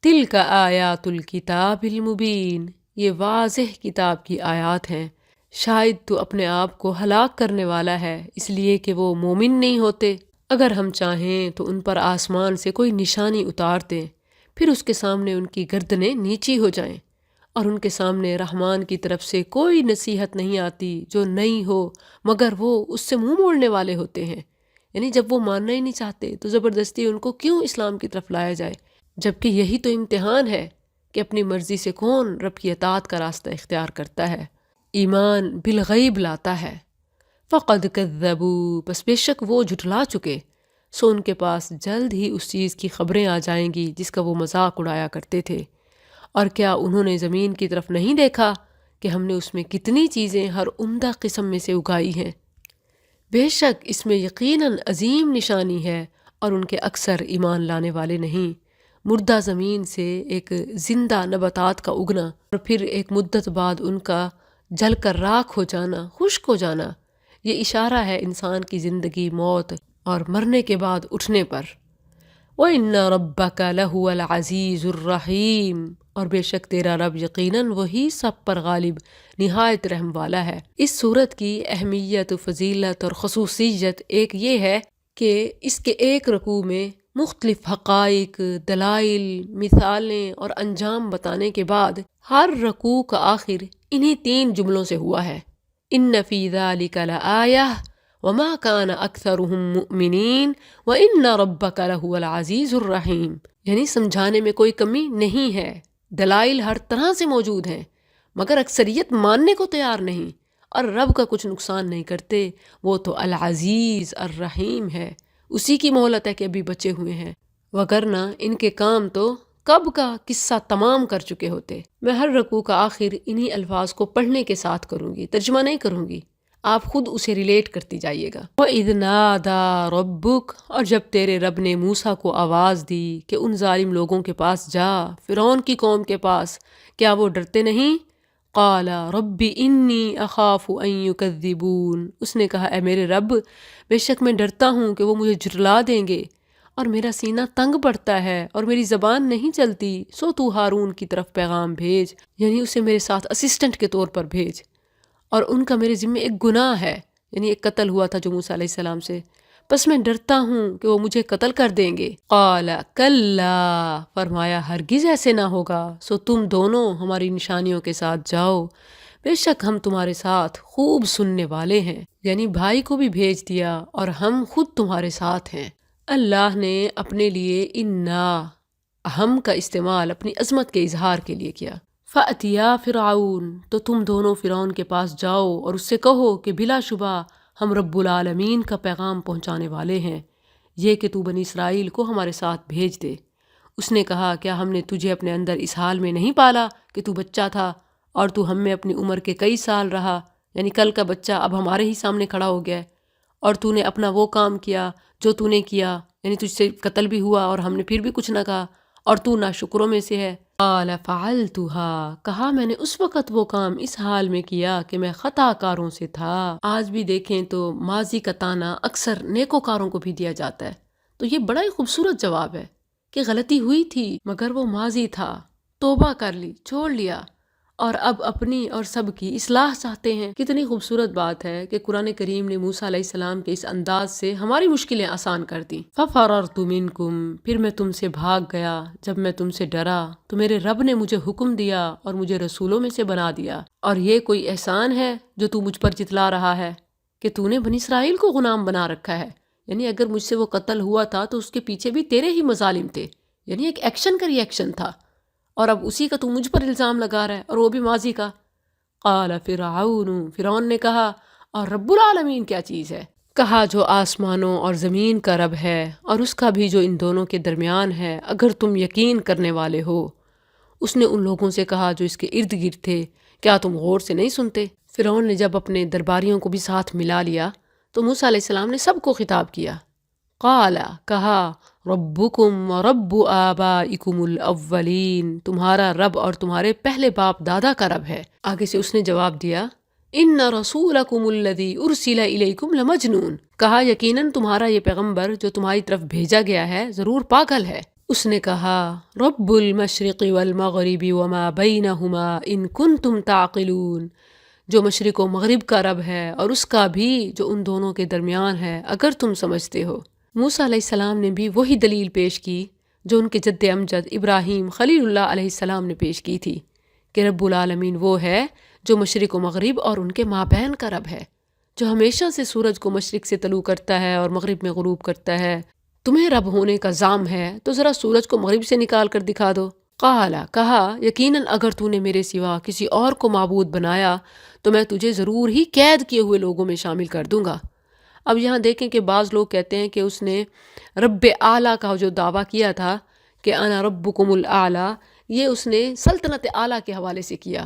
تلک آیات الکتاب المبین، یہ واضح کتاب کی آیات ہیں۔ شاید تو اپنے آپ کو ہلاک کرنے والا ہے اس لیے کہ وہ مومن نہیں ہوتے۔ اگر ہم چاہیں تو ان پر آسمان سے کوئی نشانی اتار دیں، پھر اس کے سامنے ان کی گردنیں نیچی ہو جائیں، اور ان کے سامنے رحمان کی طرف سے کوئی نصیحت نہیں آتی جو نئی ہو مگر وہ اس سے منہ موڑنے والے ہوتے ہیں۔ یعنی جب وہ ماننا ہی نہیں چاہتے تو زبردستی ان کو کیوں اسلام کی طرف لایا جائے، جبکہ یہی تو امتحان ہے کہ اپنی مرضی سے کون رب کی اطاعت کا راستہ اختیار کرتا ہے، ایمان بالغیب لاتا ہے۔ فقد کذبوا، بس بے شک وہ جھٹلا چکے، سو ان کے پاس جلد ہی اس چیز کی خبریں آ جائیں گی جس کا وہ مذاق اڑایا کرتے تھے۔ اور کیا انہوں نے زمین کی طرف نہیں دیکھا کہ ہم نے اس میں کتنی چیزیں ہر عمدہ قسم میں سے اگائی ہیں؟ بے شک اس میں یقیناً عظیم نشانی ہے، اور ان کے اکثر ایمان لانے والے نہیں۔ مردہ زمین سے ایک زندہ نباتات کا اگنا، اور پھر ایک مدت بعد ان کا جل کر راکھ ہو جانا، خشک ہو جانا، یہ اشارہ ہے انسان کی زندگی، موت اور مرنے کے بعد اٹھنے پر۔ وَإِنَّ رَبَّكَ لَهُوَ الْعَزِيزُ الرَّحِيمُ، اور بے شک تیرا رب یقیناً وہی سب پر غالب نہایت رحم والا ہے۔ اس صورت کی اہمیت، فضیلت اور خصوصیت ایک یہ ہے کہ اس کے ایک رکوع میں مختلف حقائق، دلائل، مثالیں اور انجام بتانے کے بعد ہر رکوع کا آخر انہی 3 جملوں سے ہوا ہے۔ إِنَّ فِي ذَلِكَ لَآيَةً وما كان أكثرهم مؤمنين وإن ربك لهو العزيز الرحيم، یعنی سمجھانے میں کوئی کمی نہیں ہے، دلائل ہر طرح سے موجود ہیں، مگر اکثریت ماننے کو تیار نہیں، اور رب کا کچھ نقصان نہیں کرتے، وہ تو العزیز الرحیم ہے، اسی کی مہلت ہے کہ ابھی بچے ہوئے ہیں، وگرنہ ان کے کام تو کب کا قصہ تمام کر چکے ہوتے۔ میں ہر رکوع کا آخر انہی الفاظ کو پڑھنے کے ساتھ کروں گی، ترجمہ نہیں کروں گی، آپ خود اسے ریلیٹ کرتی جائیے گا۔ وَإِذْ نَادَى رَبُّكَ، اور جب تیرے رب نے موسیٰ کو آواز دی کہ ان ظالم لوگوں کے پاس جا، فرعون کی قوم کے پاس، کیا وہ ڈرتے نہیں؟ قَالَ رَبِّ إِنِّي أَخَافُ أَن يُكَذِّبُونَ، اس نے کہا اے میرے رب، بے شک میں ڈرتا ہوں کہ وہ مجھے جھٹلا دیں گے، اور میرا سینہ تنگ پڑتا ہے اور میری زبان نہیں چلتی، سو تو ہارون کی طرف پیغام بھیج، یعنی اسے میرے ساتھ اسسٹنٹ کے طور پر بھیج، اور ان کا میرے ذمہ ایک گناہ ہے، یعنی ایک قتل ہوا تھا جو موسیٰ علیہ السلام سے، بس میں ڈرتا ہوں کہ وہ مجھے قتل کر دیں گے۔ قال کلا، فرمایا ہرگز ایسے نہ ہوگا، سو تم دونوں ہماری نشانیوں کے ساتھ جاؤ، بے شک ہم تمہارے ساتھ خوب سننے والے ہیں، یعنی بھائی کو بھی بھیج دیا اور ہم خود تمہارے ساتھ ہیں۔ اللہ نے اپنے لیے انا ہم کا استعمال اپنی عظمت کے اظہار کے لیے کیا۔ فَأْتِيَا فِرْعَوْنَ، تو تم دونوں فرعون کے پاس جاؤ اور اس سے کہو کہ بلا شبہ ہم رب العالمین کا پیغام پہنچانے والے ہیں، یہ کہ تو بنی اسرائیل کو ہمارے ساتھ بھیج دے۔ اس نے کہا کیا ہم نے تجھے اپنے اندر اس حال میں نہیں پالا کہ تو بچہ تھا اور تو ہم میں اپنی عمر کے کئی سال رہا، یعنی کل کا بچہ اب ہمارے ہی سامنے کھڑا ہو گیا ہے، اور تو نے اپنا وہ کام کیا جو تو نے کیا، یعنی تجھ سے قتل بھی ہوا اور ہم نے پھر بھی کچھ نہ کہا، اور تو ناشکروں میں سے ہے۔ قال فعلتها، کہا میں نے اس وقت وہ کام اس حال میں کیا کہ میں خطا کاروں سے تھا۔ آج بھی دیکھیں تو ماضی کا تانا اکثر نیکوکاروں کو بھی دیا جاتا ہے، تو یہ بڑا ہی خوبصورت جواب ہے کہ غلطی ہوئی تھی مگر وہ ماضی تھا، توبہ کر لی، چھوڑ لیا، اور اب اپنی اور سب کی اصلاح چاہتے ہیں۔ کتنی خوبصورت بات ہے کہ قرآن کریم نے موسیٰ علیہ السلام کے اس انداز سے ہماری مشکلیں آسان کر دیں۔ فَفَرَرْتُ مِنْكُمْ، پھر میں تم سے بھاگ گیا، جب میں تم سے ڈرا تو میرے رب نے مجھے حکم دیا اور مجھے رسولوں میں سے بنا دیا۔ اور یہ کوئی احسان ہے جو تو مجھ پر جتلا رہا ہے کہ تو نے بنی اسرائیل کو غلام بنا رکھا ہے، یعنی اگر مجھ سے وہ قتل ہوا تھا تو اس کے پیچھے بھی تیرے ہی مظالم تھے، یعنی ایک ایکشن کا ری ایکشن تھا، اور اب اسی کا تو مجھ پر الزام لگا رہا ہے، اور وہ بھی ماضی کا۔ قال فرعون، فرعون نے کہا اور رب العالمین کیا چیز ہے؟ کہا جو آسمانوں اور زمین کا رب ہے اور اس کا بھی جو ان دونوں کے درمیان ہے، اگر تم یقین کرنے والے ہو۔ اس نے ان لوگوں سے کہا جو اس کے ارد گرد تھے، کیا تم غور سے نہیں سنتے؟ فرعون نے جب اپنے درباریوں کو بھی ساتھ ملا لیا تو موسیٰ علیہ السلام نے سب کو خطاب کیا۔ قال، کہا ربکم و رب آبائکم الاولین، تمہارا رب اور تمہارے پہلے باپ دادا کا رب ہے۔ آگے سے اس نے جواب دیا ان رسولکم الذی ارسل الیکم لمجنون، کہا یقیناً تمہارا یہ پیغمبر جو تمہاری طرف بھیجا گیا ہے ضرور پاگل ہے۔ اس نے کہا رب المشرق والمغرب وما بینہما ان کنتم تعقلون، جو مشرق و مغرب کا رب ہے اور اس کا بھی جو ان دونوں کے درمیان ہے، اگر تم سمجھتے ہو۔ موسیٰ علیہ السلام نے بھی وہی دلیل پیش کی جو ان کے جد امجد ابراہیم خلیل اللہ علیہ السلام نے پیش کی تھی کہ رب العالمین وہ ہے جو مشرق و مغرب اور ان کے مابین کا رب ہے، جو ہمیشہ سے سورج کو مشرق سے طلوع کرتا ہے اور مغرب میں غروب کرتا ہے۔ تمہیں رب ہونے کا زعم ہے تو ذرا سورج کو مغرب سے نکال کر دکھا دو۔ قال، کہا یقیناً اگر تو نے میرے سوا کسی اور کو معبود بنایا تو میں تجھے ضرور ہی قید کیے ہوئے لوگوں میں شامل کر دوں گا۔ اب یہاں دیکھیں کہ بعض لوگ کہتے ہیں کہ اس نے رب اعلیٰ کا جو دعویٰ کیا تھا کہ انا ربکم الاعلیٰ، یہ اس نے سلطنت اعلیٰ کے حوالے سے کیا،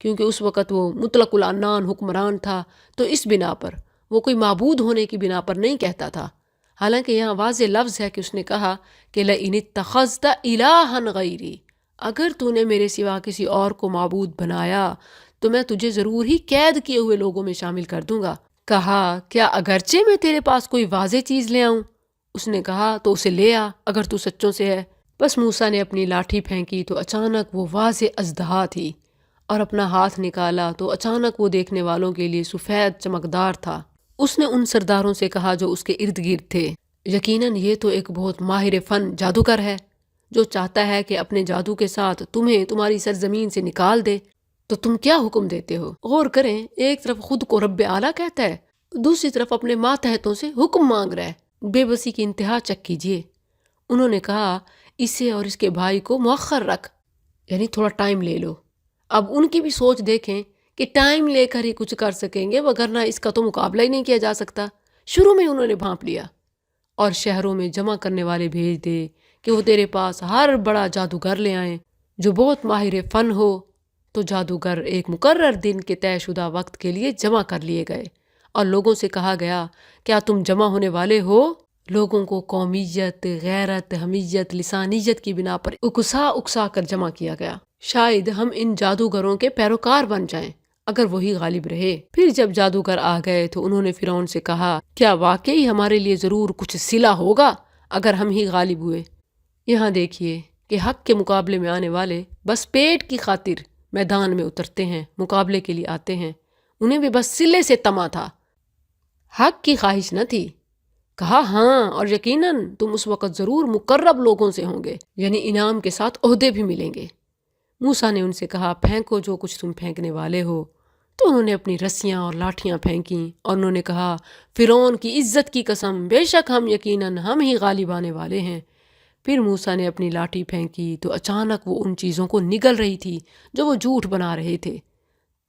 کیونکہ اس وقت وہ مطلق العنان حکمران تھا، تو اس بنا پر وہ کوئی معبود ہونے کی بنا پر نہیں کہتا تھا۔ حالانکہ یہاں واضح لفظ ہے کہ اس نے کہا کہ لئن اتخذت الہا غیری، اگر تو نے میرے سوا کسی اور کو معبود بنایا تو میں تجھے ضرور ہی قید کیے ہوئے لوگوں میں شامل کر دوں گا۔ کہا کیا اگرچہ میں تیرے پاس کوئی واضح چیز لے آؤں؟ اس نے کہا تو اسے لے آ اگر تو سچوں سے ہے۔ بس موسیٰ نے اپنی لاٹھی پھینکی تو اچانک وہ واضح اژدہا تھی، اور اپنا ہاتھ نکالا تو اچانک وہ دیکھنے والوں کے لیے سفید چمکدار تھا۔ اس نے ان سرداروں سے کہا جو اس کے ارد گرد تھے، یقیناً یہ تو ایک بہت ماہر فن جادوگر ہے جو چاہتا ہے کہ اپنے جادو کے ساتھ تمہیں تمہاری سرزمین سے نکال دے، تو تم کیا حکم دیتے ہو؟ غور کریں، ایک طرف خود کو رب اعلیٰ کہتا ہے دوسری طرف اپنے ماتحتوں سے حکم مانگ رہا ہے۔ بے بسی کی انتہا چیک کیجیے۔ انہوں نے کہا اسے اور اس کے بھائی کو مؤخر رکھ، یعنی تھوڑا ٹائم لے لو۔ اب ان کی بھی سوچ دیکھیں کہ ٹائم لے کر ہی کچھ کر سکیں گے، وگرنہ اس کا تو مقابلہ ہی نہیں کیا جا سکتا۔ شروع میں انہوں نے بھانپ لیا اور شہروں میں جمع کرنے والے بھیج دے کہ وہ تیرے پاس ہر بڑا جادوگر لے آئیں جو بہت ماہر فن ہو۔ تو جادوگر ایک مقرر دن کے طے شدہ وقت کے لیے جمع کر لیے گئے اور لوگوں سے کہا گیا کیا تم جمع ہونے والے ہو؟ لوگوں کو قومیت، غیرت، حمیت، لسانیت کی بنا پر اکسا کر جمع کیا گیا۔ شاید ہم ان جادوگروں کے پیروکار بن جائیں اگر وہی غالب رہے۔ پھر جب جادوگر آ گئے تو انہوں نے فرعون سے کہا کیا واقعی ہمارے لیے ضرور کچھ صلہ ہوگا اگر ہم ہی غالب ہوئے؟ یہاں دیکھیے کہ حق کے مقابلے میں آنے والے بس پیٹ کی خاطر میدان میں اترتے ہیں، مقابلے کے لیے آتے ہیں۔ انہیں بھی بس صلے سے طمع تھا، حق کی خواہش نہ تھی۔ کہا ہاں، اور یقیناً تم اس وقت ضرور مقرب لوگوں سے ہوں گے، یعنی انعام کے ساتھ عہدے بھی ملیں گے۔ موسیٰ نے ان سے کہا پھینکو جو کچھ تم پھینکنے والے ہو۔ تو انہوں نے اپنی رسیاں اور لاٹھیاں پھینکیں اور انہوں نے کہا فرعون کی عزت کی قسم، بے شک ہم ہی غالب آنے والے ہیں۔ پھر موسیٰ نے اپنی لاٹھی پھینکی تو اچانک وہ ان چیزوں کو نگل رہی تھی جو وہ جھوٹ بنا رہے تھے۔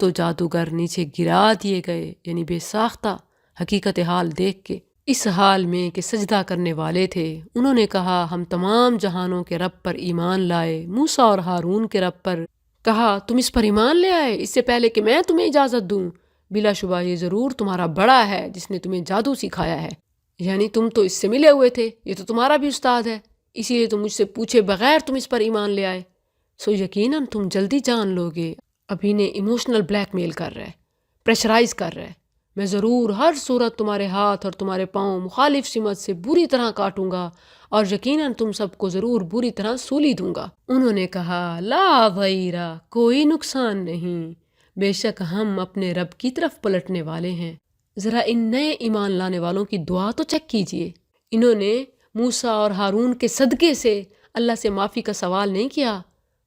تو جادوگر نیچے گرا دیے گئے، یعنی بے ساختہ حقیقت حال دیکھ کے، اس حال میں کہ سجدہ کرنے والے تھے۔ انہوں نے کہا ہم تمام جہانوں کے رب پر ایمان لائے۔ موسیٰ اور ہارون کے رب پر کہا تم اس پر ایمان لے آئے اس سے پہلے کہ میں تمہیں اجازت دوں؟ بلا شبہ یہ ضرور تمہارا بڑا ہے جس نے تمہیں جادو سکھایا ہے، یعنی تم تو اس سے ملے ہوئے تھے، یہ تو تمہارا بھی استاد ہے، اسی لیے تم مجھ سے پوچھے بغیر تم اس پر ایمان لے آئے۔ سو یقیناً تم جلدی جان لو گے۔ اب انہیں ایموشنل بلیک میل کر رہا ہے، پریشرائز کر رہا ہے۔ میں ضرور ہر صورت تمہارے ہاتھ اور تمہارے پاؤں مخالف سمت سے بری طرح کاٹوں گا اور یقیناً تم سب کو ضرور بری طرح سولی دوں گا۔ انہوں نے کہا لا ضیرہ، کوئی نقصان نہیں، بے شک ہم اپنے رب کی طرف پلٹنے والے ہیں۔ ذرا ان نئے ایمان لانے والوں کی دعا تو چیک کیجئے۔ انہوں نے موسیٰ اور ہارون کے صدقے سے اللہ سے معافی کا سوال نہیں کیا،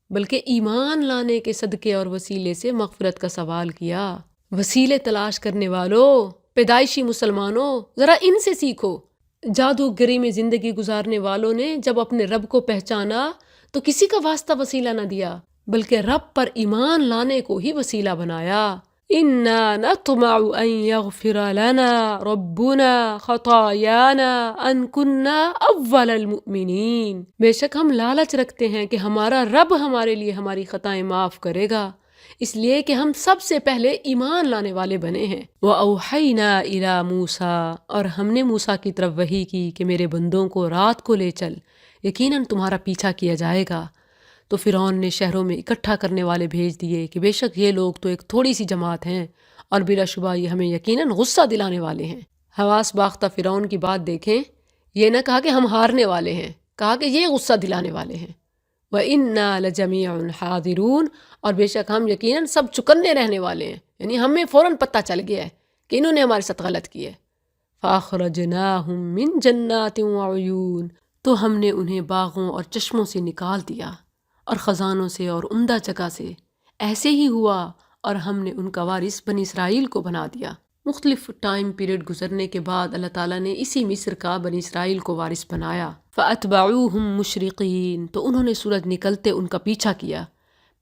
بلکہ ایمان لانے کے صدقے اور وسیلے سے مغفرت کا سوال کیا۔ وسیلے تلاش کرنے والوں، پیدائشی مسلمانوں، ذرا ان سے سیکھو۔ جادوگری میں زندگی گزارنے والوں نے جب اپنے رب کو پہچانا تو کسی کا واسطہ وسیلہ نہ دیا، بلکہ رب پر ایمان لانے کو ہی وسیلہ بنایا۔ اِنَّا نَطْمَعُ أَن يَغْفِرَ لَنَا رَبُّنَا خَطَايَانَا أَن كُنَّا أَوَّلَ الْمُؤْمِنِينَ، بے شک ہم لالچ رکھتے ہیں کہ ہمارا رب ہمارے لیے ہماری خطائیں معاف کرے گا، اس لیے کہ ہم سب سے پہلے ایمان لانے والے بنے ہیں۔ وَأَوْحَيْنَا إِلَى مُوسَىٰ، اور ہم نے موسیٰ کی طرف وحی کی کہ میرے بندوں کو رات کو لے چل، یقیناً تمہارا پیچھا کیا جائے گا۔ تو فرعون نے شہروں میں اکٹھا کرنے والے بھیج دیے کہ بے شک یہ لوگ تو ایک تھوڑی سی جماعت ہیں اور بلا شبہ یہ ہمیں یقیناً غصہ دلانے والے ہیں۔ حواس باختہ فرعون کی بات دیکھیں، یہ نہ کہا کہ ہم ہارنے والے ہیں، کہا کہ یہ غصہ دلانے والے ہیں۔ وَإِنَّا لَجَمِيعٌ حَاذِرُونَ، اور بے شک ہم یقیناً سب چکنے رہنے والے ہیں، یعنی ہمیں فوراً پتہ چل گیا ہے کہ انہوں نے ہمارے ساتھ غلط کیا ہے۔ فَأَخْرَجْنَاهُمْ مِنْ جَنَّاتٍ وَعُيُونٍ، تو ہم نے انہیں باغوں اور چشموں سے نکال دیا اور خزانوں سے اور عمدہ جگہ سے۔ ایسے ہی ہوا اور ہم نے ان کا وارث بنی اسرائیل کو بنا دیا۔ مختلف ٹائم پیریڈ گزرنے کے بعد اللہ تعالیٰ نے اسی مصر کا بنی اسرائیل کو وارث بنایا۔ فَأَتْبَعُوهُمْ مُشْرِقِينَ، تو انہوں نے سورج نکلتے ان کا پیچھا کیا۔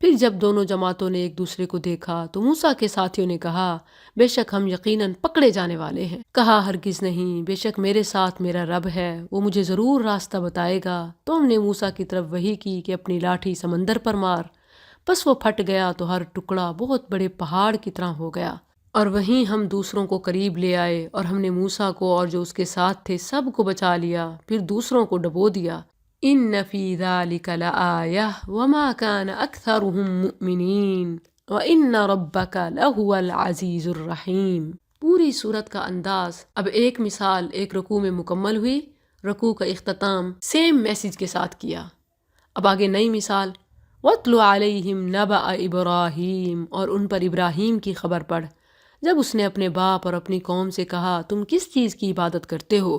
پھر جب دونوں جماعتوں نے ایک دوسرے کو دیکھا تو موسیٰ کے ساتھیوں نے کہا بے شک ہم یقیناً پکڑے جانے والے ہیں۔ کہا ہرگز نہیں، بے شک میرے ساتھ میرا رب ہے، وہ مجھے ضرور راستہ بتائے گا۔ تو ہم نے موسیٰ کی طرف وحی کی کہ اپنی لاٹھی سمندر پر مار، بس وہ پھٹ گیا تو ہر ٹکڑا بہت بڑے پہاڑ کی طرح ہو گیا۔ اور وہیں ہم دوسروں کو قریب لے آئے اور ہم نے موسیٰ کو اور جو اس کے ساتھ تھے سب کو بچا لیا، پھر دوسروں کو ڈبو دیا۔ ان فی ذلک لآیہ وما کان اکثرهم مؤمنین وان ربک لہو العزیز الرحیم۔ پوری صورت کا انداز اب ایک مثال ایک رکوع میں مکمل ہوئی، رکوع کا اختتام سیم میسج کے ساتھ کیا۔ اب آگے نئی مثال، وَاتْلُ عَلَيْهِمْ نَبَأَ إِبْرَاهِيمَ، اور ان پر ابراہیم کی خبر پڑھ جب اس نے اپنے باپ اور اپنی قوم سے کہا تم کس چیز کی عبادت کرتے ہو؟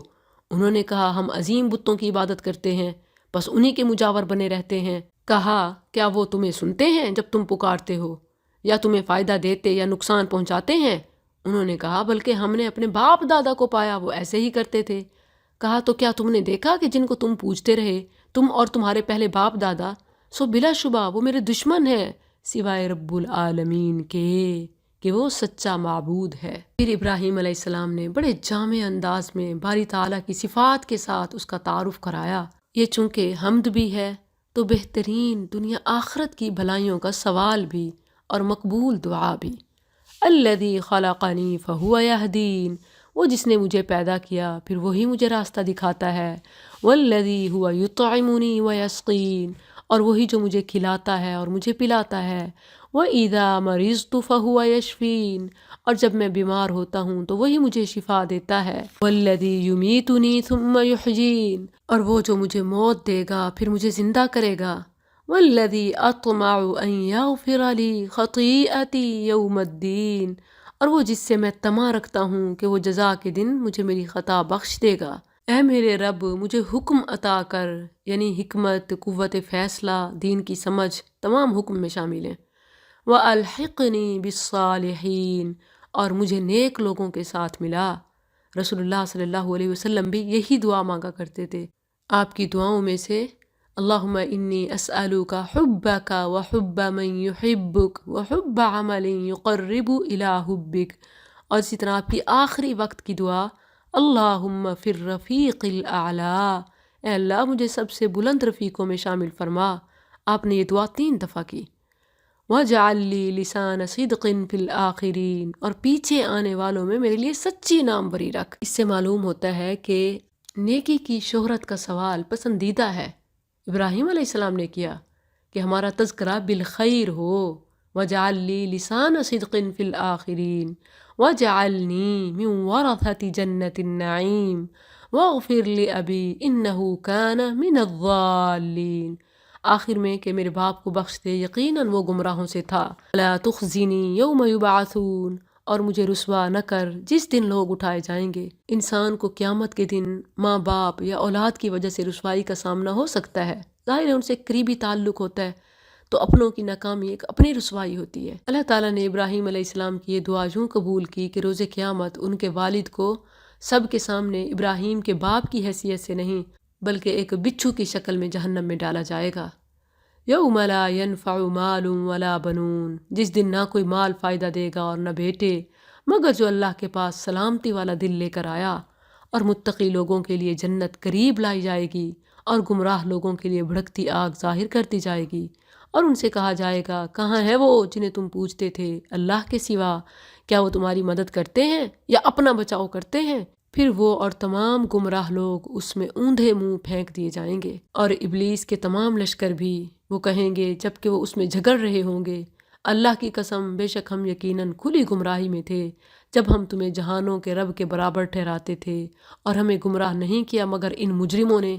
انہوں نے کہا ہم عظیم بتوں کی عبادت کرتے ہیں، بس انہی کے مجاور بنے رہتے ہیں۔ کہا کیا وہ تمہیں سنتے ہیں جب تم پکارتے ہو، یا تمہیں فائدہ دیتے یا نقصان پہنچاتے ہیں؟ انہوں نے کہا بلکہ ہم نے اپنے باپ دادا کو پایا وہ ایسے ہی کرتے تھے۔ کہا تو کیا تم نے دیکھا کہ جن کو تم پوجتے رہے تم اور تمہارے پہلے باپ دادا، سو بلا شبہ وہ میرے دشمن ہے سوائے رب العالمین کے کہ وہ سچا معبود ہے۔ پھر ابراہیم علیہ السلام نے بڑے جامع انداز میں باری تعالیٰ کی صفات کے ساتھ اس کا تعارف کرایا۔ یہ چونکہ حمد بھی ہے تو بہترین دنیا آخرت کی بھلائیوں کا سوال بھی اور مقبول دعا بھی۔ الذی خلقنی فہو یہدین، وہ جس نے مجھے پیدا کیا پھر وہی مجھے راستہ دکھاتا ہے۔ والذی ہوا یطعمنی ویسقین، اور وہی جو مجھے کھلاتا ہے اور مجھے پلاتا ہے۔ وَإِذَا مَرِضْتُ فَهُوَ يَشْفِينِ، اور جب میں بیمار ہوتا ہوں تو وہی مجھے شفا دیتا ہے۔ وَالَّذِي يُمِيتُنِي ثُمَّ يُحْيِينِ، اور وہ جو مجھے موت دے گا پھر مجھے زندہ کرے گا۔ وَالَّذِي أَطْمَعُ أَن يَغْفِرَ لِي خَطِيئَتِي يَوْمَ الدِّينِ، اور وہ جس سے میں طمع رکھتا ہوں کہ وہ جزا کے دن مجھے میری خطا بخش دے گا۔ اے میرے رب مجھے حکم عطا کر، یعنی حکمت، قوت فیصلہ، دین کی سمجھ تمام حکم میں شامل ہیں۔ وَأَلْحِقْنِي بِالصَّالِحِينَ، اور مجھے نیک لوگوں کے ساتھ ملا۔ رسول اللہ صلی اللہ علیہ وسلم بھی یہی دعا مانگا کرتے تھے۔ آپ کی دعاؤں میں سے اللہم انی اسألک حبک وحب من یحبک وحب عمل یقرب الی حبک، اور اسی طرح آپ کی آخری وقت کی دعا اللہم فی الرفیق الاعلی، اے اللہ مجھے سب سے بلند رفیقوں میں شامل فرما۔ آپ نے یہ دعا 3 دفعہ کی۔ وَجَعَلْ لِي لِسَانَ صِدْقٍ فِي الْآخِرِينَ، اور پیچھے آنے والوں میں میرے لیے سچی ناموری رکھ۔ اس سے معلوم ہوتا ہے کہ نیکی کی شہرت کا سوال پسندیدہ ہے۔ ابراہیم علیہ السلام نے کیا کہ ہمارا تذکرہ بالخیر ہو۔ وَجَعَلْ لِي لِسَانَ صِدْقٍ فِي الْآخِرِينَ وَجَعَلْنِي مِنْ وَرَثَةِ جَنَّةِ النَّعِيمِ وَاغْفِرْ لِأَبِي إِنَّهُ كَانَ مِنَ الضَّالِّينَ، آخر میں کہ میرے باپ کو بخش دے، یقیناً وہ گمراہوں سے تھا۔ لَا تُخْزِنِي يَوْمَ يُبْعَثُونَ، اور مجھے رسوا نہ کر جس دن لوگ اٹھائے جائیں گے۔ انسان کو قیامت کے دن ماں باپ یا اولاد کی وجہ سے رسوائی کا سامنا ہو سکتا ہے، ظاہر ہے ان سے قریبی تعلق ہوتا ہے، تو اپنوں کی ناکامی ایک اپنی رسوائی ہوتی ہے۔ اللہ تعالیٰ نے ابراہیم علیہ السلام کی یہ دعا یوں قبول کی کہ روز قیامت ان کے والد کو سب کے سامنے ابراہیم کے باپ کی حیثیت سے نہیں بلکہ ایک بچھو کی شکل میں جہنم میں ڈالا جائے گا۔ یوم لا ینفع مال ولا بنون، جس دن نہ کوئی مال فائدہ دے گا اور نہ بیٹے، مگر جو اللہ کے پاس سلامتی والا دل لے کر آیا۔ اور متقی لوگوں کے لیے جنت قریب لائی جائے گی اور گمراہ لوگوں کے لیے بھڑکتی آگ ظاہر کر دی جائے گی، اور ان سے کہا جائے گا کہاں ہے وہ جنہیں تم پوجتے تھے اللہ کے سوا؟ کیا وہ تمہاری مدد کرتے ہیں یا اپنا بچاؤ کرتے ہیں؟ پھر وہ اور تمام گمراہ لوگ اس میں اوندھے منہ پھینک دیے جائیں گے، اور ابلیس کے تمام لشکر بھی۔ وہ کہیں گے جبکہ وہ اس میں جھگڑ رہے ہوں گے، اللہ کی قسم بے شک ہم یقیناً کھلی گمراہی میں تھے جب ہم تمہیں جہانوں کے رب کے برابر ٹھہراتے تھے، اور ہمیں گمراہ نہیں کیا مگر ان مجرموں نے۔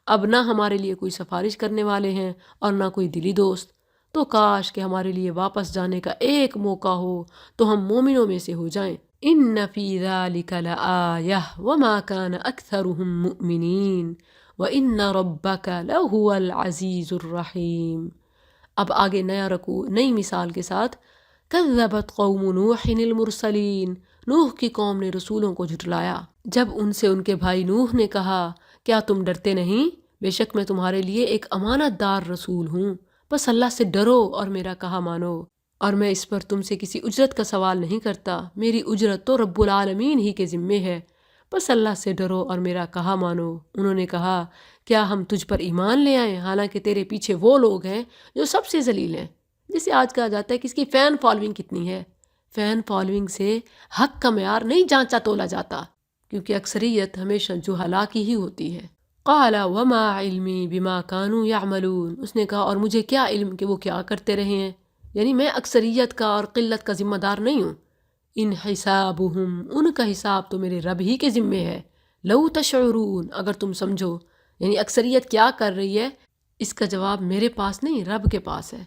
اب نہ ہمارے لیے کوئی سفارش کرنے والے ہیں اور نہ کوئی دلی دوست، تو کاش کہ ہمارے لیے واپس جانے کا ایک موقع ہو تو ہم مومنوں میں سے ہو جائیں۔ ان فی ذلک لآیہ وما کان اکثرهم مؤمنین وان ربک لہو العزیز الرحیم۔ اب آگے نیا رکوع نئی مثال کے ساتھ، کذبت قوم نوح المرسلین، نوح کی قوم نے رسولوں کو جھٹلایا جب ان سے ان کے بھائی نوح نے کہا کیا تم ڈرتے نہیں؟ بے شک میں تمہارے لیے ایک امانت دار رسول ہوں، بس اللہ سے ڈرو اور میرا کہا مانو، اور میں اس پر تم سے کسی اجرت کا سوال نہیں کرتا، میری اجرت تو رب العالمین ہی کے ذمے ہے، بس اللہ سے ڈرو اور میرا کہا مانو۔ انہوں نے کہا کیا ہم تجھ پر ایمان لے آئیں حالانکہ تیرے پیچھے وہ لوگ ہیں جو سب سے ذلیل ہیں؟ جسے آج کہا جاتا ہے کہ اس کی فین فالوئنگ کتنی ہے۔ فین فالوئنگ سے حق کا معیار نہیں جانچا تولا جاتا، کیونکہ اکثریت ہمیشہ جہلا کی ہی ہوتی ہے۔ قال وما علمی بما كانوا يعملون، اس نے کہا اور مجھے کیا علم کہ وہ کیا کرتے رہے ہیں، یعنی میں اکثریت کا اور قلت کا ذمہ دار نہیں ہوں۔ ان حسابہم، ان کا حساب تو میرے رب ہی کے ذمے ہے۔ لو تشعرون، اگر تم سمجھو، یعنی اکثریت کیا کر رہی ہے اس کا جواب میرے پاس نہیں رب کے پاس ہے،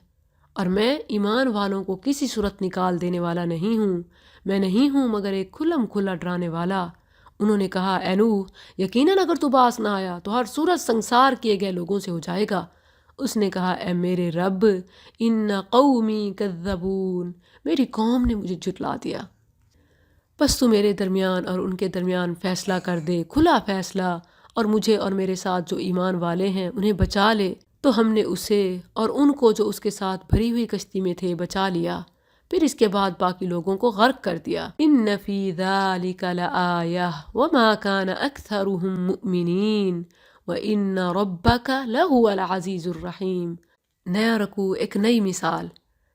اور میں ایمان والوں کو کسی صورت نکال دینے والا نہیں ہوں، میں نہیں ہوں مگر ایک کھلم کھلا ڈرانے والا۔ انہوں نے کہا اے نوح یقیناً اگر تو باز نہ آیا تو ہر صورت سنسار کیے گئے لوگوں سے ہو جائے گا۔ اس نے کہا اے میرے رب ان قومی کذبون، میری قوم نے مجھے جھٹلا دیا۔ بس تو میرے درمیان اور ان کے درمیان فیصلہ کر دے، کھلا فیصلہ، اور مجھے اور میرے ساتھ جو ایمان والے ہیں انہیں بچا لے۔ تو ہم نے اسے اور ان کو جو اس کے ساتھ بھری ہوئی کشتی میں تھے بچا لیا، پھر اس کے بعد باقی لوگوں کو غرق کر دیا۔ ان فی ذالک لآیہ وما کان اکثرهم مؤمنین وان ربک لہو العزیز الرحیم۔ نیا رکوع، ایک نئی مثال۔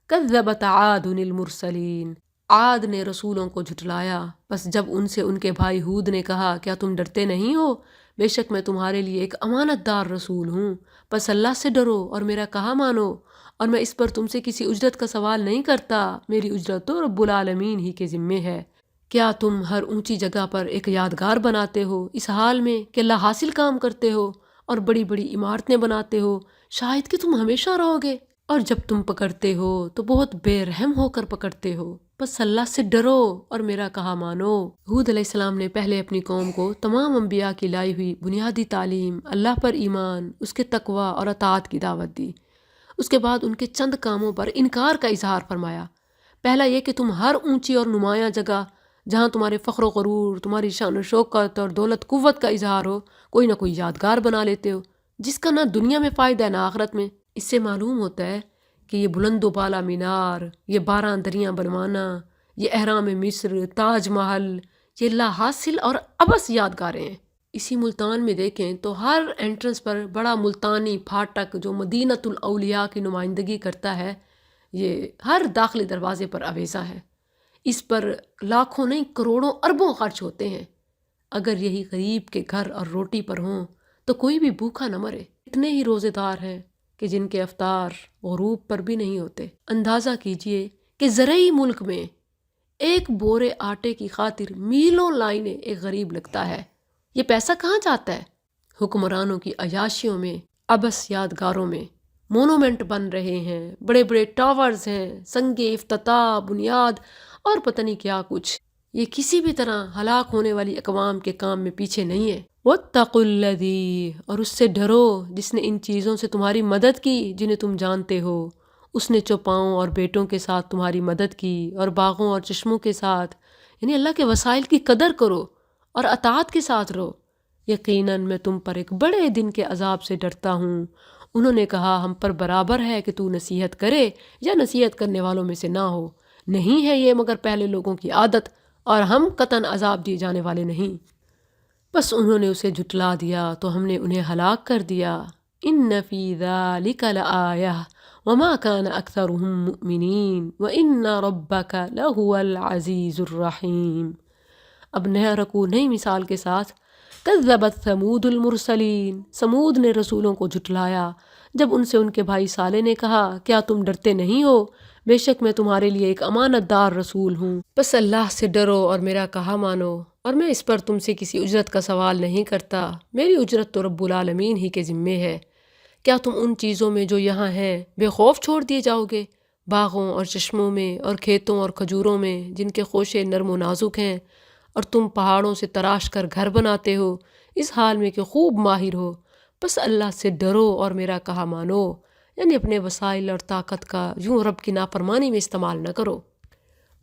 کذبت عاد المرسلین، عاد نے رسولوں کو جھٹلایا، بس جب ان سے ان کے بھائی ہود نے کہا کیا تم ڈرتے نہیں ہو؟ بے شک میں تمہارے لیے ایک امانت دار رسول ہوں، بس اللہ سے ڈرو اور میرا کہا مانو، اور میں اس پر تم سے کسی اجرت کا سوال نہیں کرتا، میری اجرت تو رب العالمین ہی کے ذمے ہے۔ کیا تم ہر اونچی جگہ پر ایک یادگار بناتے ہو اس حال میں کہ اللہ حاصل کام کرتے ہو اور بڑی بڑی عمارتیں بناتے ہو، شاید کہ تم ہمیشہ رہو گے، اور جب تم پکڑتے ہو تو بہت بے رحم ہو کر پکڑتے ہو، بس اللہ سے ڈرو اور میرا کہا مانو۔ ہود علیہ السلام نے پہلے اپنی قوم کو تمام انبیاء کی لائی ہوئی بنیادی تعلیم، اللہ پر ایمان، اس کے تقوی اور اطاعت کی دعوت دی۔ اس کے بعد ان کے چند کاموں پر انکار کا اظہار فرمایا۔ پہلا یہ کہ تم ہر اونچی اور نمایاں جگہ جہاں تمہارے فخر و غرور، تمہاری شان و شوکت اور دولت قوت کا اظہار ہو، کوئی نہ کوئی یادگار بنا لیتے ہو جس کا نہ دنیا میں فائدہ ہے نہ آخرت میں۔ اس سے معلوم ہوتا ہے کہ یہ بلند و بالا مینار، یہ 12 دریاں بنوانا، یہ اہرام مصر، تاج محل، یہ لا حاصل اور ابس یادگاریں ہیں۔ اسی ملتان میں دیکھیں تو ہر انٹرنس پر بڑا ملتانی پھاٹک جو مدینۃ الاولیاء کی نمائندگی کرتا ہے، یہ ہر داخلی دروازے پر آویزاں ہے۔ اس پر لاکھوں نہیں کروڑوں اربوں خرچ ہوتے ہیں۔ اگر یہی غریب کے گھر اور روٹی پر ہوں تو کوئی بھی بھوکا نہ مرے۔ اتنے ہی روزے دار ہیں کہ جن کے افطار غروب پر بھی نہیں ہوتے۔ اندازہ کیجئے کہ زرعی ملک میں ایک بورے آٹے کی خاطر میلوں لائنیں ایک غریب لگتا ہے۔ یہ پیسہ کہاں جاتا ہے؟ حکمرانوں کی عیاشیوں میں، ابس یادگاروں میں۔ مونومنٹ بن رہے ہیں، بڑے بڑے ٹاورز ہیں، سنگ افتتاح، بنیاد اور پتہ نہیں کیا کچھ۔ یہ کسی بھی طرح ہلاک ہونے والی اقوام کے کام میں پیچھے نہیں ہے۔ وَاتَّقُوا الَّذِي، اور اس سے ڈرو جس نے ان چیزوں سے تمہاری مدد کی جنہیں تم جانتے ہو۔ اس نے چوپاؤں اور بیٹوں کے ساتھ تمہاری مدد کی اور باغوں اور چشموں کے ساتھ، یعنی اللہ کے وسائل کی قدر کرو اور اطاعت کے ساتھ رہو۔ یقیناً میں تم پر ایک بڑے دن کے عذاب سے ڈرتا ہوں۔ انہوں نے کہا ہم پر برابر ہے کہ تو نصیحت کرے یا نصیحت کرنے والوں میں سے نہ ہو، نہیں ہے یہ مگر پہلے لوگوں کی عادت، اور ہم قطعاً عذاب دیے جانے والے نہیں۔ بس انہوں نے اسے جھٹلا دیا تو ہم نے انہیں ہلاک کر دیا۔ ان فی ذالک لآیہ وما کان اکثرهم مؤمنین وان ربک لہو العزیز الرحیم۔ اب نیا رکوع نئی مثال کے ساتھ۔ کذبت ثمود المرسلین، سمود نے رسولوں کو جھٹلایا جب ان سے ان کے بھائی صالح نے کہا کیا تم ڈرتے نہیں ہو؟ بے شک میں تمہارے لیے ایک امانت دار رسول ہوں، بس اللہ سے ڈرو اور میرا کہا مانو، اور میں اس پر تم سے کسی اجرت کا سوال نہیں کرتا، میری اجرت تو رب العالمین ہی کے ذمے ہے۔ کیا تم ان چیزوں میں جو یہاں ہیں بے خوف چھوڑ دیے جاؤ گے، باغوں اور چشموں میں اور کھیتوں اور کھجوروں میں جن کے خوشے نرم و نازک ہیں، اور تم پہاڑوں سے تراش کر گھر بناتے ہو اس حال میں کہ خوب ماہر ہو، بس اللہ سے ڈرو اور میرا کہا مانو، یعنی اپنے وسائل اور طاقت کا یوں رب کی نافرمانی میں استعمال نہ کرو،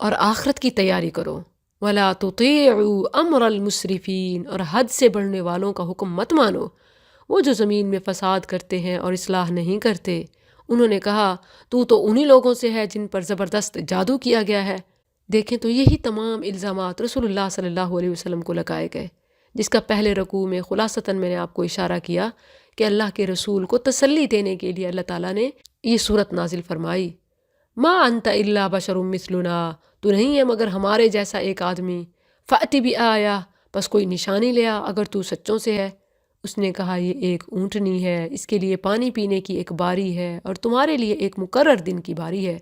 اور آخرت کی تیاری کرو۔ وَلَا تُطِيعُوا أَمْرَ الْمُسْرِفِينَ، اور حد سے بڑھنے والوں کا حکم مت مانو، وہ جو زمین میں فساد کرتے ہیں اور اصلاح نہیں کرتے۔ انہوں نے کہا تو انہی لوگوں سے ہے جن پر زبردست جادو کیا گیا ہے۔ دیکھیں تو یہی تمام الزامات رسول اللہ صلی اللہ علیہ وسلم کو لگائے گئے، جس کا پہلے رکوع میں خلاصتاً میں نے آپ کو اشارہ کیا کہ اللہ کے رسول کو تسلی دینے کے لیے اللہ تعالیٰ نے یہ صورت نازل فرمائی۔ ما انت الا بشر مثلنا، تو نہیں ہے مگر ہمارے جیسا ایک آدمی، فأتی بآیہ، بس کوئی نشانی لیا اگر تو سچوں سے ہے۔ اس نے کہا یہ ایک اونٹنی ہے، اس کے لیے پانی پینے کی ایک باری ہے اور تمہارے لیے ایک مقرر دن کی باری ہے،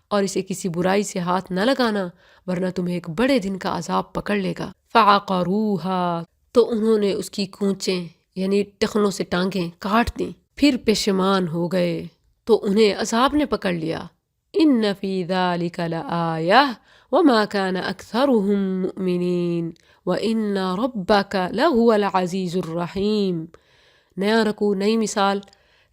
اور اسے کسی برائی سے ہاتھ نہ لگانا ورنہ تمہیں ایک بڑے دن کا عذاب پکڑ لے گا۔ فعقروها، تو انہوں نے اس کی کونچیں یعنی ٹخنوں سے ٹانگیں کاٹ دیں، پھر پشیمان ہو گئے تو انہیں عذاب نے پکڑ لیا۔ ان فی ذالک لآیہ وما کان اکثرهم مؤمنین وان ربک لہو العزیز الرحیم۔ نیا رکوع نئی مثال۔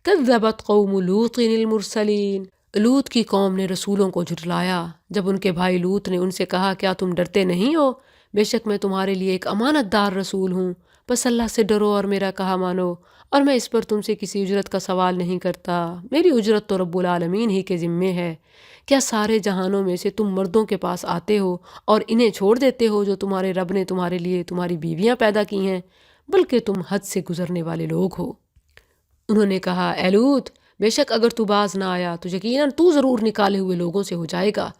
کذبت قوم لوط المرسلین، لوط کی قوم نے رسولوں کو جھٹلایا جب ان کے بھائی لوط نے ان سے کہا کیا تم ڈرتے نہیں ہو؟ بے شک میں تمہارے لیے ایک امانت دار رسول ہوں، بس اللہ سے ڈرو اور میرا کہا مانو، اور میں اس پر تم سے کسی اجرت کا سوال نہیں کرتا، میری اجرت تو رب العالمین ہی کے ذمے ہے۔ کیا سارے جہانوں میں سے تم مردوں کے پاس آتے ہو اور انہیں چھوڑ دیتے ہو جو تمہارے رب نے تمہارے لیے تمہاری بیویاں پیدا کی ہیں؟ بلکہ تم حد سے گزرنے والے لوگ ہو۔ انہوں نے کہا، اے لوط، بے شک اگر تو باز نہ آیا تو یقیناً تو ضرور نکالے ہوئے لوگوں سے ہو جائے گا۔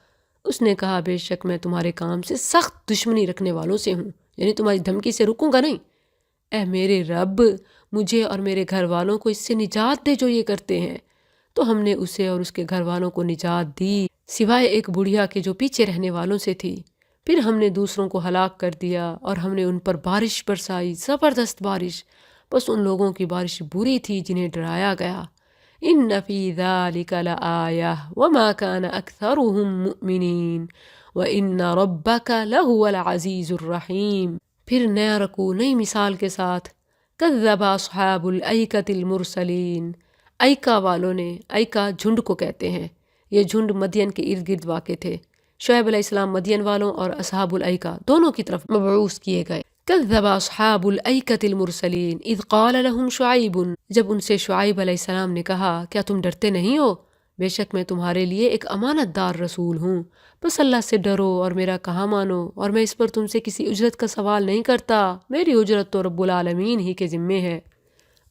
اس نے کہا، بے شک میں تمہارے کام سے سخت دشمنی رکھنے والوں سے ہوں، یعنی تمہاری دھمکی سے رکوں گا نہیں۔ اے میرے رب، مجھے اور میرے گھر والوں کو اس سے نجات دے جو یہ کرتے ہیں۔ تو ہم نے اسے اور اس کے گھر والوں کو نجات دی، سوائے ایک بڑھیا کے جو پیچھے رہنے والوں سے تھی۔ پھر ہم نے دوسروں کو ہلاک کر دیا اور ہم نے ان پر بارش برسائی، زبردست بارش، بس ان لوگوں کی بارش بری تھی جنہیں ڈرایا گیا۔ ان فی ذلک لآیہ وما کان اکثرهم مؤمنین وان ربک لہو العزیز الرحیم۔ پھر نیا رکوع نئی مثال کے ساتھ، کذب اصحاب الایکۃ المرسلین، ایکا والوں نے، ایکا جھنڈ کو کہتے ہیں، یہ جھنڈ مدین کے ارد گرد واقع تھے۔ شعیب علیہ السلام مدین والوں اور اصحاب الایکا دونوں کی طرف مبعوث کیے گئے۔ کذب اصحاب الایکۃ المرسلین اذ قال لهم شعیب، جب ان سے شعیب علیہ السلام نے کہا، کیا تم ڈرتے نہیں ہو؟ بے شک میں تمہارے لیے ایک امانت دار رسول ہوں، بس اللہ سے ڈرو اور میرا کہا مانو، اور میں اس پر تم سے کسی اجرت کا سوال نہیں کرتا، میری اجرت تو رب العالمین ہی کے ذمے ہے۔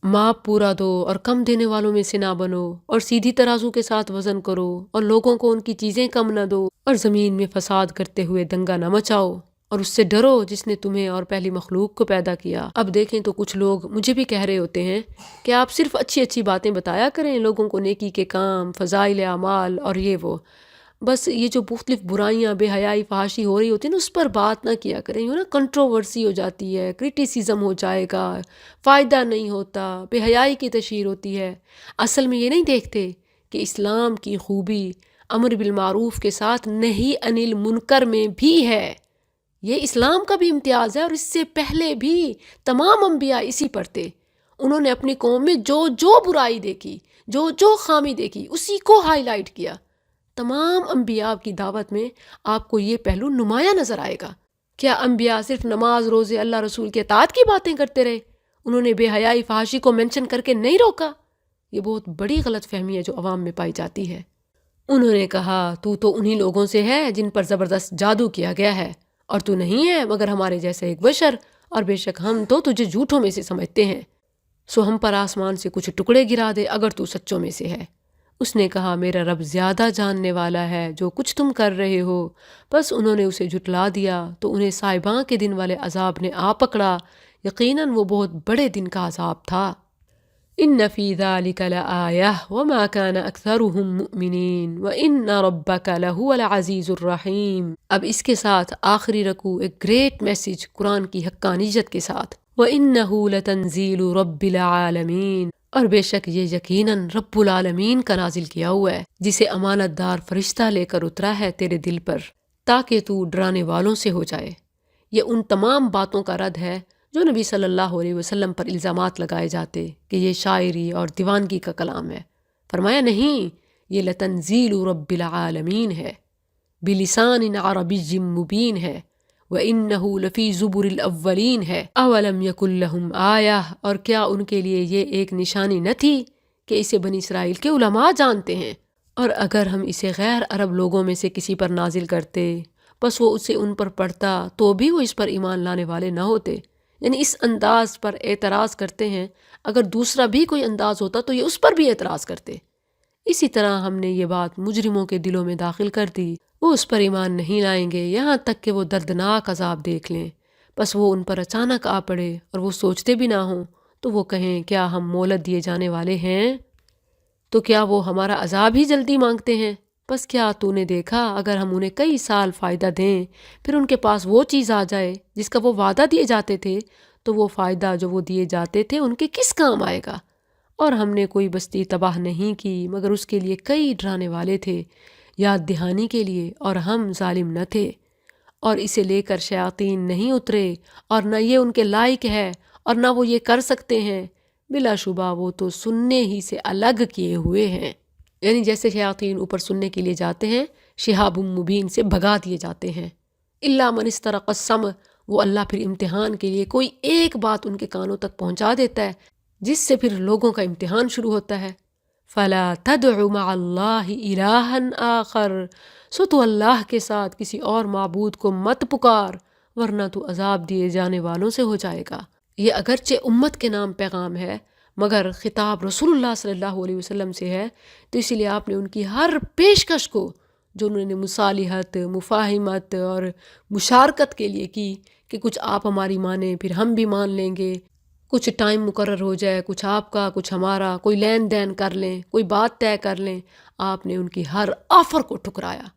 ماپ پورا دو اور کم دینے والوں میں سے نہ بنو، اور سیدھی ترازو کے ساتھ وزن کرو، اور لوگوں کو ان کی چیزیں کم نہ دو، اور زمین میں فساد کرتے ہوئے دنگا نہ مچاؤ، اور اس سے ڈرو جس نے تمہیں اور پہلی مخلوق کو پیدا کیا۔ اب دیکھیں تو کچھ لوگ مجھے بھی کہہ رہے ہوتے ہیں کہ آپ صرف اچھی اچھی باتیں بتایا کریں، لوگوں کو نیکی کے کام، فضائل اعمال اور یہ وہ، بس یہ جو مختلف برائیاں، بے حیائی، فحاشی ہو رہی ہوتی ہے نا، اس پر بات نہ کیا کریں، یوں نا کنٹروورسی ہو جاتی ہے، کرٹیسزم ہو جائے گا، فائدہ نہیں ہوتا، بے حیائی کی تشہیر ہوتی ہے۔ اصل میں یہ نہیں دیکھتے کہ اسلام کی خوبی امر بالمعروف کے ساتھ نہی عن المنکر میں بھی ہے۔ یہ اسلام کا بھی امتیاز ہے، اور اس سے پہلے بھی تمام انبیاء اسی پر تھے۔ انہوں نے اپنی قوم میں جو جو برائی دیکھی، جو جو خامی دیکھی، اسی کو ہائی لائٹ کیا۔ تمام انبیاء کی دعوت میں آپ کو یہ پہلو نمایاں نظر آئے گا۔ کیا انبیاء صرف نماز، روزے، اللہ رسول کے اطاعت کی باتیں کرتے رہے؟ انہوں نے بے حیائی، فحاشی کو مینشن کر کے نہیں روکا؟ یہ بہت بڑی غلط فہمی ہے جو عوام میں پائی جاتی ہے۔ انہوں نے کہا، تو انہی لوگوں سے ہے جن پر زبردست جادو کیا گیا ہے، اور تو نہیں ہے مگر ہمارے جیسے ایک بشر، اور بے شک ہم تو تجھے جھوٹوں میں سے سمجھتے ہیں، سو ہم پر آسمان سے کچھ ٹکڑے گرا دے اگر تو سچوں میں سے ہے۔ اس نے کہا، میرا رب زیادہ جاننے والا ہے جو کچھ تم کر رہے ہو۔ بس انہوں نے اسے جھٹلا دیا تو انہیں صاحباں کے دن والے عذاب نے آ پکڑا، یقیناً وہ بہت بڑے دن کا عذاب تھا۔ ان فی ذلک لآیہ وما کان اکثرهم مؤمنین وان ربک لہو العزیز الرحیم۔ اب اس کے ساتھ آخری رکوع ایک گریٹ میسج قرآن کی حقانیت کے ساتھ، وَإِنَّهُ لَتَنزِيلُ رَبِّ الْعَالَمِينَ، اور بے شک یہ یقیناً رب العالمین کا نازل کیا ہوا ہے، جسے امانت دار فرشتہ لے کر اترا ہے تیرے دل پر، تاکہ تو ڈرانے والوں سے ہو جائے۔ یہ ان تمام باتوں کا رد ہے جو نبی صلی اللہ علیہ وسلم پر الزامات لگائے جاتے کہ یہ شاعری اور دیوانگی کا کلام ہے۔ فرمایا نہیں، یہ لتنزیل رب العالمین ہے، بلسان عربی مبین ہے، وَإِنَّهُ لَفِي زُبُرِ الْأَوَّلِينَ ہے، أَوَلَمْ يَكُنْ لَهُمْ آیَةٌ، اور کیا ان کے لیے یہ ایک نشانی نہ تھی کہ اسے بنی اسرائیل کے علماء جانتے ہیں، اور اگر ہم اسے غیر عرب لوگوں میں سے کسی پر نازل کرتے بس وہ اسے ان پر پڑھتا تو بھی وہ اس پر ایمان لانے والے نہ ہوتے۔ یعنی اس انداز پر اعتراض کرتے ہیں، اگر دوسرا بھی کوئی انداز ہوتا تو یہ اس پر بھی اعتراض کرتے۔ اسی طرح ہم نے یہ بات مجرموں کے دلوں میں داخل کر دی، وہ اس پر ایمان نہیں لائیں گے یہاں تک کہ وہ دردناک عذاب دیکھ لیں، بس وہ ان پر اچانک آ پڑے اور وہ سوچتے بھی نہ ہوں تو وہ کہیں، کیا ہم مہلت دیے جانے والے ہیں؟ تو کیا وہ ہمارا عذاب ہی جلدی مانگتے ہیں؟ بس کیا تو نے دیکھا اگر ہم انہیں کئی سال فائدہ دیں پھر ان کے پاس وہ چیز آ جائے جس کا وہ وعدہ دیے جاتے تھے، تو وہ فائدہ جو وہ دیے جاتے تھے ان کے کس کام آئے گا؟ اور ہم نے کوئی بستی تباہ نہیں کی مگر اس کے لیے کئی ڈرانے والے تھے، یاد دہانی کے لیے، اور ہم ظالم نہ تھے۔ اور اسے لے کر شیاطین نہیں اترے، اور نہ یہ ان کے لائق ہے، اور نہ وہ یہ کر سکتے ہیں، بلا شبہ وہ تو سننے ہی سے الگ کیے ہوئے ہیں۔ یعنی جیسے شیاطین اوپر سننے کے لیے جاتے ہیں، شہاب مبین سے بھگا دیے جاتے ہیں۔ الا من استرق السمع، وہ اللہ پھر امتحان کے لیے کوئی ایک بات ان کے کانوں تک پہنچا دیتا ہے جس سے پھر لوگوں کا امتحان شروع ہوتا ہے۔ فَلَا تَدْعُ مَعَ اللَّهِ إِلَٰهًا آخر، سو تو اللہ کے ساتھ کسی اور معبود کو مت پکار ورنہ تو عذاب دیے جانے والوں سے ہو جائے گا۔ یہ اگرچہ امت کے نام پیغام ہے مگر خطاب رسول اللہ صلی اللہ علیہ وسلم سے ہے، تو اسی لیے آپ نے ان کی ہر پیشکش کو جو انہوں نے مصالحت، مفاہمت اور مشارکت کے لیے کی کہ کچھ آپ ہماری مانیں پھر ہم بھی مان لیں گے، کچھ ٹائم مقرر ہو جائے، کچھ آپ کا کچھ ہمارا، کوئی لین دین کر لیں، کوئی بات طے کر لیں، آپ نے ان کی ہر آفر کو ٹھکرایا۔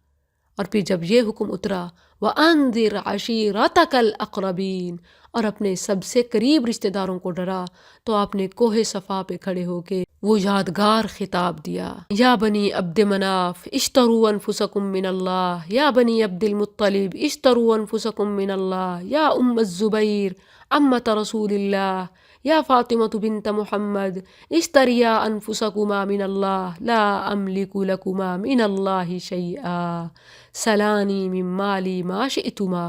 اور پھر جب یہ حکم اترا وَأَنذِرْ عَشِيرَتَكَ الْأَقْرَبِينَ، اور اپنے سب سے قریب رشتہ داروں کو ڈرا، تو آپ نے کوہ صفا پہ کھڑے ہو کے وہ یادگار خطاب دیا، یا بنی عبد مناف اشتروا انفسکم من اللہ، یا بنی عبد المطلب اشتروا انفسکم من اللہ، یا ام الزبیر عمت رسول اللہ، یا فاطمة بنت محمد اشتریا انفسکما من اللہ لا املک لکما من اللہ شیئا سلانی من مالی ما شئتما۔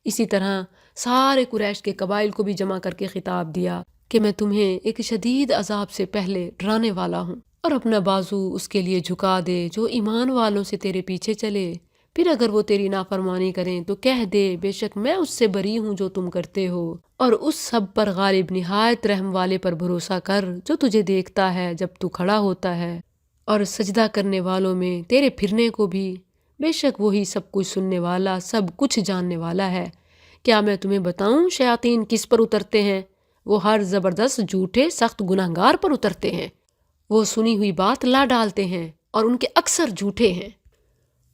اسی طرح سارے قریش کے قبائل کو بھی جمع کر کے خطاب دیا کہ میں تمہیں ایک شدید عذاب سے پہلے ڈرانے والا ہوں، اور اپنا بازو اس کے لیے جھکا دے جو ایمان والوں سے تیرے پیچھے چلے، پھر اگر وہ تیری نافرمانی کریں تو کہہ دے بے شک میں اس سے بری ہوں جو تم کرتے ہو، اور اس سب پر غالب نہایت رحم والے پر بھروسہ کر جو تجھے دیکھتا ہے جب تو کھڑا ہوتا ہے، اور سجدہ کرنے والوں میں تیرے پھرنے کو بھی، بے شک وہی سب کچھ سننے والا سب کچھ جاننے والا ہے۔ کیا میں تمہیں بتاؤں شیاطین کس پر اترتے ہیں؟ وہ ہر زبردست جھوٹے سخت گناہگار پر اترتے ہیں، وہ سنی ہوئی بات لا ڈالتے ہیں اور ان کے اکثر جھوٹے ہیں،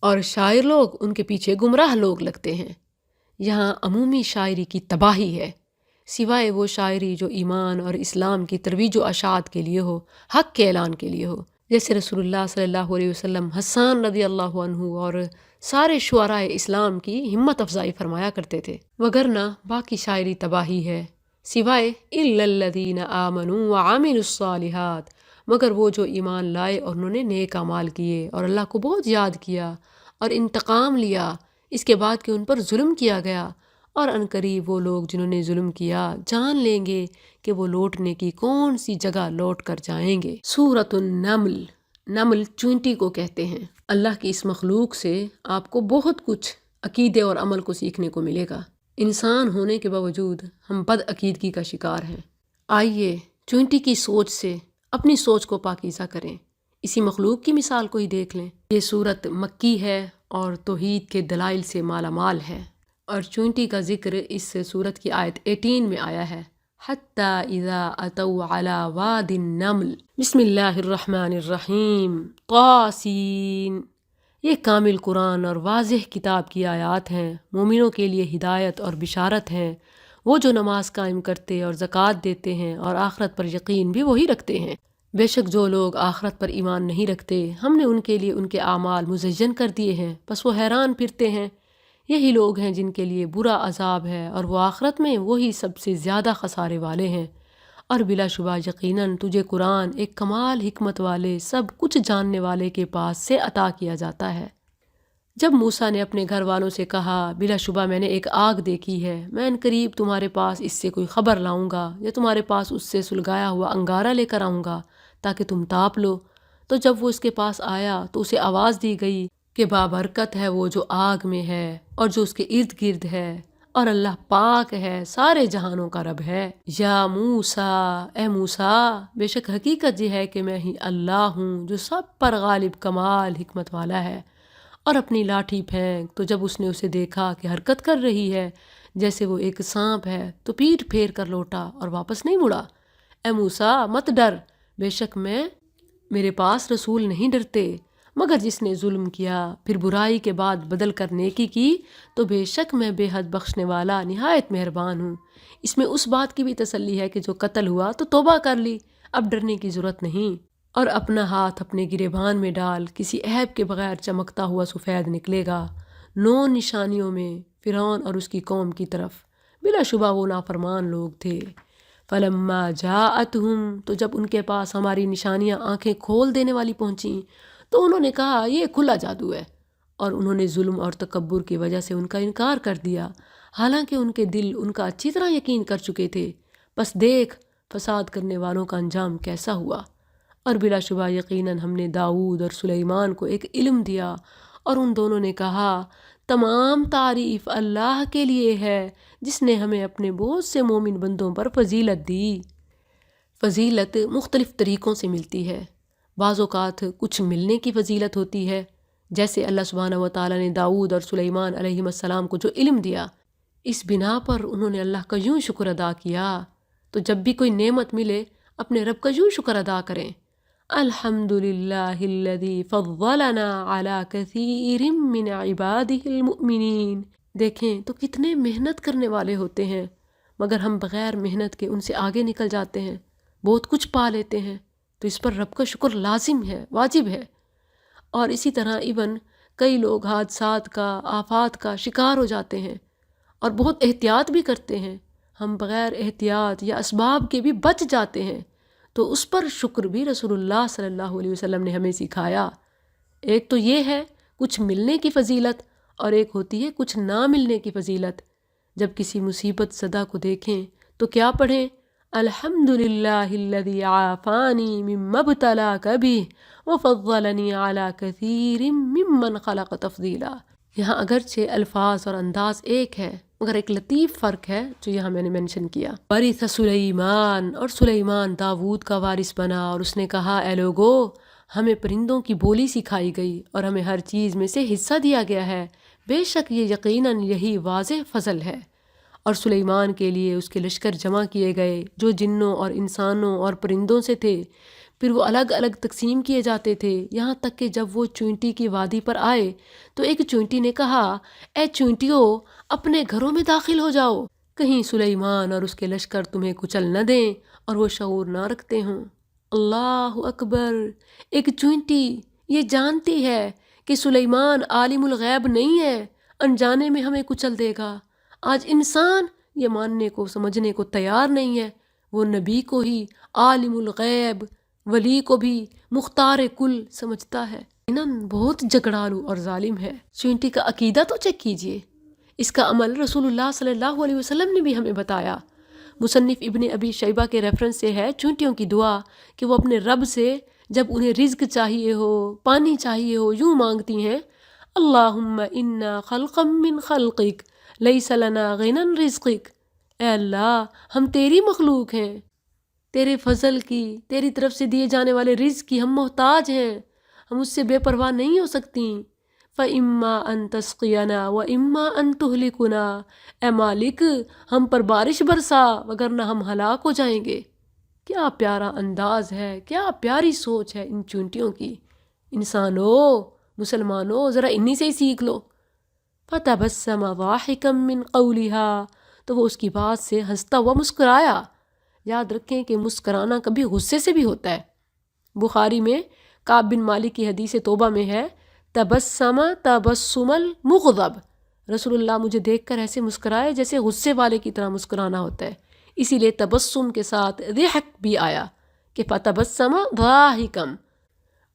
اور شاعر لوگ ان کے پیچھے گمراہ لوگ لگتے ہیں۔ یہاں عمومی شاعری کی تباہی ہے سوائے وہ شاعری جو ایمان اور اسلام کی ترویج و اشاعت کے لیے ہو، حق کے اعلان کے لیے ہو، جیسے رسول اللہ صلی اللہ علیہ وسلم حسان رضی اللہ عنہ اور سارے شعراء اسلام کی ہمت افزائی فرمایا کرتے تھے، وگرنہ باقی شاعری تباہی ہے سوائے اِلَّا الَّذِينَ آمَنُوا وَعَمِلُوا الصَّالِحَاتِ، مگر وہ جو ایمان لائے اور انہوں نے نیک اعمال کیے اور اللہ کو بہت یاد کیا اور انتقام لیا اس کے بعد کہ ان پر ظلم کیا گیا، اور عنقریب وہ لوگ جنہوں نے ظلم کیا جان لیں گے کہ وہ لوٹنے کی کون سی جگہ لوٹ کر جائیں گے۔ سورۃ النمل، نمل چونٹی کو کہتے ہیں۔ اللہ کی اس مخلوق سے آپ کو بہت کچھ عقیدے اور عمل کو سیکھنے کو ملے گا۔ انسان ہونے کے باوجود ہم بد عقیدگی کا شکار ہیں۔ آئیے چونٹی کی سوچ سے اپنی سوچ کو پاکیزہ کریں، اسی مخلوق کی مثال کو ہی دیکھ لیں۔ یہ سورت مکی ہے اور توحید کے دلائل سے مالا مال ہے، اور چونٹی کا ذکر اس سورت کی آیت 18 میں آیا ہے، حَتَّى إِذَا أَتَوْا عَلَى وَادِ النَّمْلِ۔ بسم اللہ الرحمن الرحیم، طاسین۔ یہ کامل قرآن اور واضح کتاب کی آیات ہیں، مومنوں کے لیے ہدایت اور بشارت ہیں، وہ جو نماز قائم کرتے اور زکوٰۃ دیتے ہیں اور آخرت پر یقین بھی وہی رکھتے ہیں۔ بے شک جو لوگ آخرت پر ایمان نہیں رکھتے ہم نے ان کے لیے ان کے اعمال مزین کر دیے ہیں، بس وہ حیران پھرتے ہیں۔ یہی لوگ ہیں جن کے لیے برا عذاب ہے اور وہ آخرت میں وہی سب سے زیادہ خسارے والے ہیں۔ اور بلا شبہ یقیناً تجھے قرآن ایک کمال حکمت والے سب کچھ جاننے والے کے پاس سے عطا کیا جاتا ہے۔ جب موسیٰ نے اپنے گھر والوں سے کہا بلا شبہ میں نے ایک آگ دیکھی ہے، میں ان قریب تمہارے پاس اس سے کوئی خبر لاؤں گا یا تمہارے پاس اس سے سلگایا ہوا انگارہ لے کر آؤں گا تاکہ تم تاپ لو، تو جب وہ اس کے پاس آیا تو اسے آواز دی گئی کہ بابرکت ہے وہ جو آگ میں ہے اور جو اس کے ارد گرد ہے، اور اللہ پاک ہے سارے جہانوں کا رب ہے۔ یا موسیٰ، اے موسیٰ، بے شک حقیقت یہ ہے کہ میں ہی اللہ ہوں جو سب پر غالب کمال حکمت والا ہے۔ اور اپنی لاٹھی پھینک، تو جب اس نے اسے دیکھا کہ حرکت کر رہی ہے جیسے وہ ایک سانپ ہے تو پیٹھ پھیر کر لوٹا اور واپس نہیں مڑا۔ اے موسیٰ مت ڈر، بے شک میرے پاس رسول نہیں ڈرتے، مگر جس نے ظلم کیا پھر برائی کے بعد بدل کر نیکی کی تو بے شک میں بے حد بخشنے والا نہایت مہربان ہوں۔ اس میں اس بات کی بھی تسلی ہے کہ جو قتل ہوا تو توبہ کر لی، اب ڈرنے کی ضرورت نہیں۔ اور اپنا ہاتھ اپنے گریبان میں ڈال، کسی عیب کے بغیر چمکتا ہوا سفید نکلے گا 9 نشانیوں میں فرعون اور اس کی قوم کی طرف۔ بلا شبہ وہ نافرمان لوگ تھے۔ فَلَمَّا جَاءَتْهُمْ، تو جب ان کے پاس ہماری نشانیاں آنکھیں کھول دینے والی پہنچیں تو انہوں نے کہا یہ کھلا جادو ہے، اور انہوں نے ظلم اور تکبر کی وجہ سے ان کا انکار کر دیا۔ حالانکہ ان کے دل ان کا اچھی طرح یقین کر چکے تھے۔ بس دیکھ فساد کرنے والوں کا انجام کیسا ہوا۔ اور بلا شبہ یقیناً ہم نے داؤد اور سلیمان کو ایک علم دیا، اور ان دونوں نے کہا تمام تعریف اللہ کے لیے ہے جس نے ہمیں اپنے بہت سے مومن بندوں پر فضیلت دی۔ فضیلت مختلف طریقوں سے ملتی ہے۔ بعض اوقات کچھ ملنے کی فضیلت ہوتی ہے، جیسے اللہ سبحانہ و تعالیٰ نے داؤد اور سلیمان علیہ السلام کو جو علم دیا، اس بنا پر انہوں نے اللہ کا یوں شکر ادا کیا۔ تو جب بھی کوئی نعمت ملے اپنے رب کا یوں شکر ادا کریں، الحمدللہ الذی فضلنا علی کثیر من عبادہ المؤمنین۔ دیکھیں تو کتنے محنت کرنے والے ہوتے ہیں، مگر ہم بغیر محنت کے ان سے آگے نکل جاتے ہیں، بہت کچھ پا لیتے ہیں، تو اس پر رب کا شکر لازم ہے، واجب ہے۔ اور اسی طرح کئی لوگ حادثات کا، آفات کا شکار ہو جاتے ہیں اور بہت احتیاط بھی کرتے ہیں، ہم بغیر احتیاط یا اسباب کے بھی بچ جاتے ہیں، تو اس پر شکر بھی رسول اللہ صلی اللہ علیہ وسلم نے ہمیں سکھایا۔ ایک تو یہ ہے کچھ ملنے کی فضیلت، اور ایک ہوتی ہے کچھ نہ ملنے کی فضیلت۔ جب کسی مصیبت زدہ کو دیکھیں تو کیا پڑھیں؟ الحمدللہ الذی عافانی مما ابتلاک بہ وفضلنی علی کثیر ممن خلق تفضیلا۔ یہاں اگرچہ الفاظ اور انداز ایک ہے، مگر ایک لطیف فرق ہے جو یہاں میں نے منشن کیا۔ ورث سلیمان، اور سلیمان داود کا وارث بنا، اور اس نے کہا اے لوگو ہمیں پرندوں کی بولی سکھائی گئی اور ہمیں ہر چیز میں سے حصہ دیا گیا ہے، بے شک یہ یقیناً یہی واضح فضل ہے۔ اور سلیمان کے لیے اس کے لشکر جمع کیے گئے جو جنوں اور انسانوں اور پرندوں سے تھے، پھر وہ الگ الگ تقسیم کیے جاتے تھے، یہاں تک کہ جب وہ چونٹی کی وادی پر آئے تو ایک چونٹی نے کہا اے چونٹیوں اپنے گھروں میں داخل ہو جاؤ، کہیں سلیمان اور اس کے لشکر تمہیں کچل نہ دیں اور وہ شعور نہ رکھتے ہوں۔ اللہ اکبر! ایک چونٹی یہ جانتی ہے کہ سلیمان عالم الغیب نہیں ہے، انجانے میں ہمیں کچل دے گا۔ آج انسان یہ ماننے کو سمجھنے کو تیار نہیں ہے، وہ نبی کو ہی عالم الغیب، ولی کو بھی مختار کل سمجھتا ہے۔ بہت جھگڑالو اور ظالم ہے۔ چونٹی کا عقیدہ تو چیک کیجئے، اس کا عمل رسول اللہ صلی اللہ علیہ وسلم نے بھی ہمیں بتایا۔ مصنف ابن ابی شیبہ کے ریفرنس سے ہے چونٹیوں کی دعا کہ وہ اپنے رب سے جب انہیں رزق چاہیے ہو، پانی چاہیے ہو، یوں مانگتی ہیں اللہم انا خلقا من خلقک لیس لنا غنی رزقک۔ اے اللہ ہم تیری مخلوق ہیں، تیرے فضل کی، تیری طرف سے دیے جانے والے رزق کی ہم محتاج ہیں، ہم اس سے بے پرواہ نہیں ہو سکتی۔ فَإِمَّا أَن تَسْقِيَنَا وَإِمَّا أَن تُهْلِكُنَا، اے مالک ہم پر بارش برسا وگرنہ ہم ہلاک ہو جائیں گے۔ کیا پیارا انداز ہے، کیا پیاری سوچ ہے ان چونٹیوں کی۔ انسانوں، مسلمانوں، ذرا انہی سے ہی سیکھ لو۔ فَتَبَسَّمَ ضَاحِكًا مِّن قَوْلِهَا، تو وہ اس کی بات سے ہنستا ہوا مسکرایا۔ یاد رکھیں کہ مسکرانا کبھی غصے سے بھی ہوتا ہے۔ بخاری میں کعب بن مالک کی حدیث توبہ میں ہے تبسم تبسم المغضب، رسول اللہ مجھے دیکھ کر ایسے مسکرائے جیسے غصے والے کی طرح مسکرانا ہوتا ہے، اسی لیے تبسم کے ساتھ ضحک بھی آیا کہ فتبسم ضاحکا،